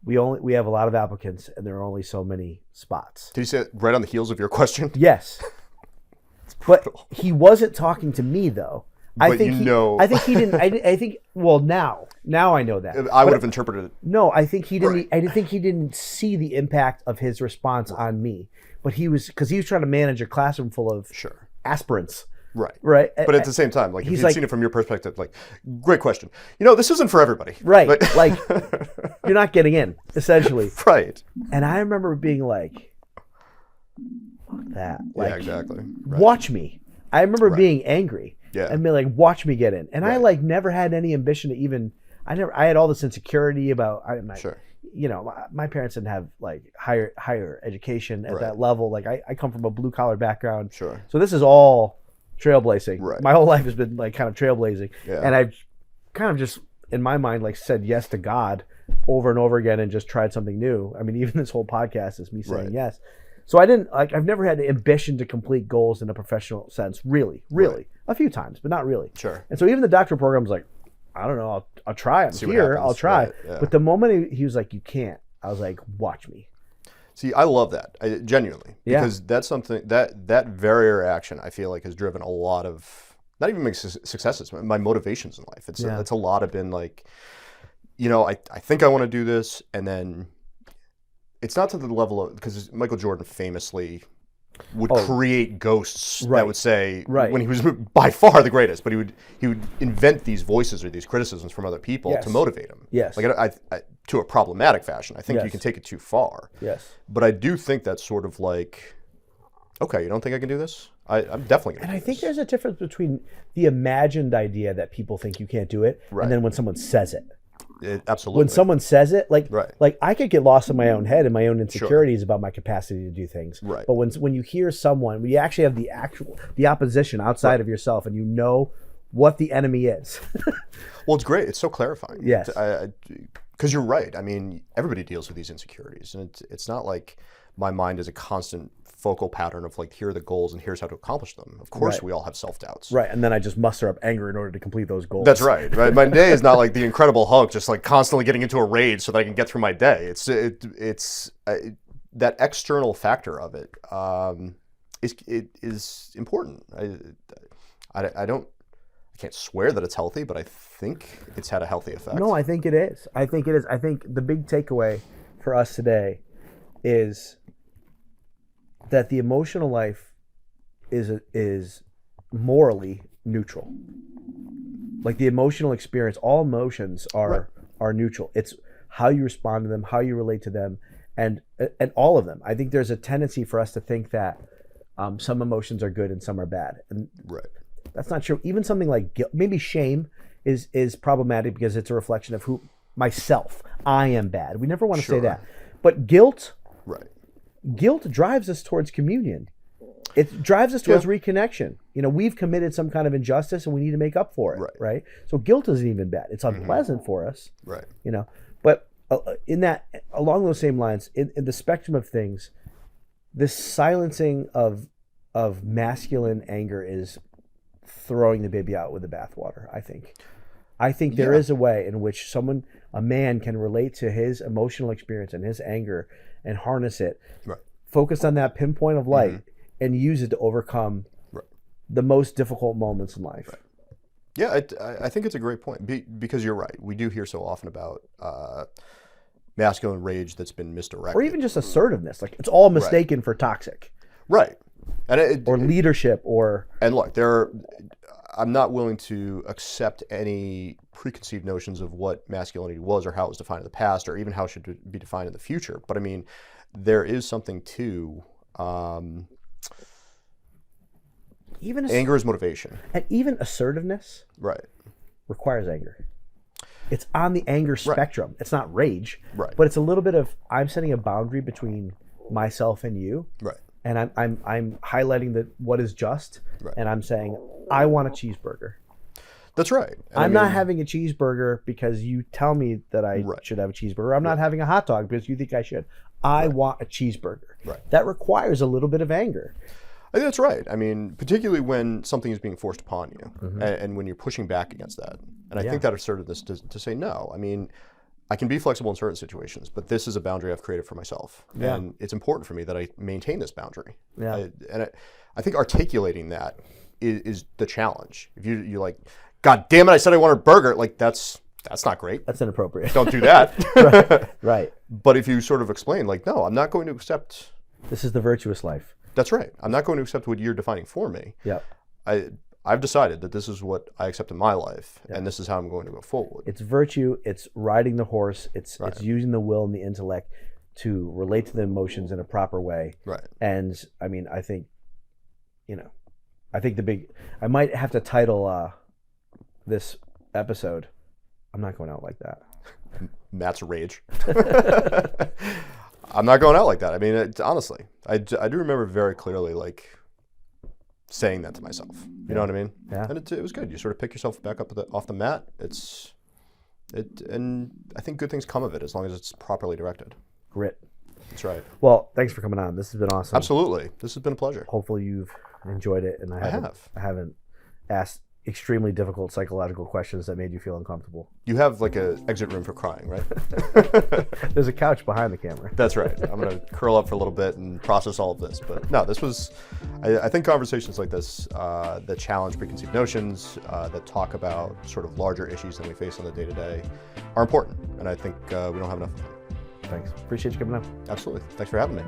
"We have a lot of applicants, and there are only so many spots." Did he say it right on the heels of your question? Yes. But he wasn't talking to me, though. I think he didn't. I think. Well, now I know that. I would have interpreted it. No, I think he didn't. I think he didn't see the impact of his response on me. But he was trying to manage a classroom full of aspirants. Right. Right. But at the same time, like, if you'd seen it from your perspective, like, great question. This isn't for everybody. Right. Like, you're not getting in, essentially. Right. And I remember being like, fuck that. Like, yeah, exactly. Right. Watch me. I remember being angry. Yeah. And being like, watch me get in. And I like never had any ambition to even, I had all this insecurity about, my parents didn't have like higher education at that level. Like I come from a blue collar background. Sure. So this is all trailblazing. Right. My whole life has been like kind of trailblazing. Yeah. And I've kind of just, in my mind, like said yes to God over and over again and just tried something new. I mean, even this whole podcast is me saying yes. So I've never had the ambition to complete goals in a professional sense, really. A few times, but not really. Sure. And so even the doctoral program was like, I don't know, I'll try. I'm here, I'll try. Right, yeah. But the moment he was like, you can't, I was like, watch me. See, I love that, genuinely, Yeah. because that's something that very reaction I feel like has driven a lot of not even my successes, my motivations in life. It's a lot of been like, I think I want to do this, and then it's not to the level of, because Michael Jordan famously would create ghosts that would say when he was by far the greatest, but he would invent these voices or these criticisms from other people to motivate him. Yes. Like I to a problematic fashion. I think you can take it too far. Yes. But I do think that's sort of like, okay, you don't think I can do this? I'm definitely going to do this. And I think there's a difference between the imagined idea that people think you can't do it, and then when someone says it. Absolutely. When someone says it, like I could get lost in my own head and my own insecurities about my capacity to do things. Right. But when you hear someone, when you actually have the opposition outside of yourself, and you know what the enemy is. Well, it's great. It's so clarifying. Yes. Because you're right. I mean, everybody deals with these insecurities, and it's not like my mind is a constant focal pattern of like, here are the goals and here's how to accomplish them. Of course, we all have self-doubts. Right, and then I just muster up anger in order to complete those goals. That's right. My day is not like the Incredible Hulk, just like constantly getting into a rage so that I can get through my day. It's that external factor of it is important. I can't swear that it's healthy, but I think it's had a healthy effect. No, I think it is. I think the big takeaway for us today is that the emotional life is morally neutral. Like the emotional experience, all emotions are neutral. It's how you respond to them, how you relate to them, and all of them. I think there's a tendency for us to think that some emotions are good and some are bad, and that's not true. Even something like guilt, maybe shame, is problematic because it's a reflection of myself. I am bad. We never want to say that, but guilt. Guilt drives us towards communion. It drives us towards reconnection. We've committed some kind of injustice and we need to make up for it, right? So guilt isn't even bad. It's unpleasant for us, right? But along those same lines, in the spectrum of things, this silencing of masculine anger is throwing the baby out with the bathwater, I think there is a way in which a man can relate to his emotional experience and his anger and harness it, focus on that pinpoint of light, and use it to overcome the most difficult moments in life. Yeah, I think it's a great point, because you're right. We do hear so often about masculine rage that's been misdirected. Or even just assertiveness. Like, it's all mistaken for toxic. Right. And or leadership, or... And look, I'm not willing to accept any preconceived notions of what masculinity was or how it was defined in the past, or even how it should be defined in the future. But I mean, there is something to anger is motivation. And even assertiveness requires anger. It's on the anger spectrum. It's not rage, but it's a little bit of, I'm setting a boundary between myself and you. And I'm highlighting what is just, and I'm saying, I want a cheeseburger. That's right. And I'm not having a cheeseburger because you tell me that I should have a cheeseburger. I'm not having a hot dog because you think I should. I want a cheeseburger. That requires a little bit of anger. I think that's right. I mean, particularly when something is being forced upon you, and when you're pushing back against that. And I think that assertiveness to say no. I mean, I can be flexible in certain situations, but this is a boundary I've created for myself. And it's important for me that I maintain this boundary. I think articulating that is the challenge. If you're like, God damn it, I said I wanted a burger, like that's not great. That's inappropriate. Don't do that. Right. But if you sort of explain, like, no, I'm not going to accept. This is the virtuous life. That's right. I'm not going to accept what you're defining for me. I've decided that this is what I accept in my life, and this is how I'm going to go forward. It's virtue. It's riding the horse. It's using the will and the intellect to relate to the emotions in a proper way. And I mean, I think I might have to title this episode, I'm not going out like that. Matt's rage. I'm not going out like that. I mean, honestly, I do remember very clearly, like, saying that to myself. You know what I mean? Yeah. And it was good. You sort of pick yourself back up off the mat. And I think good things come of it as long as it's properly directed. Grit. That's right. Well, thanks for coming on. This has been awesome. Absolutely. This has been a pleasure. Hopefully you've enjoyed it, and I haven't asked extremely difficult psychological questions that made you feel uncomfortable. You have like a exit room for crying, right? There's a couch behind the camera. That's right. I'm going to curl up for a little bit and process all of this. But no, this was, I think conversations like this that challenge preconceived notions, that talk about sort of larger issues than we face on the day-to-day are important. And I think we don't have enough of them. Thanks. Appreciate you coming on. Absolutely. Thanks for having me.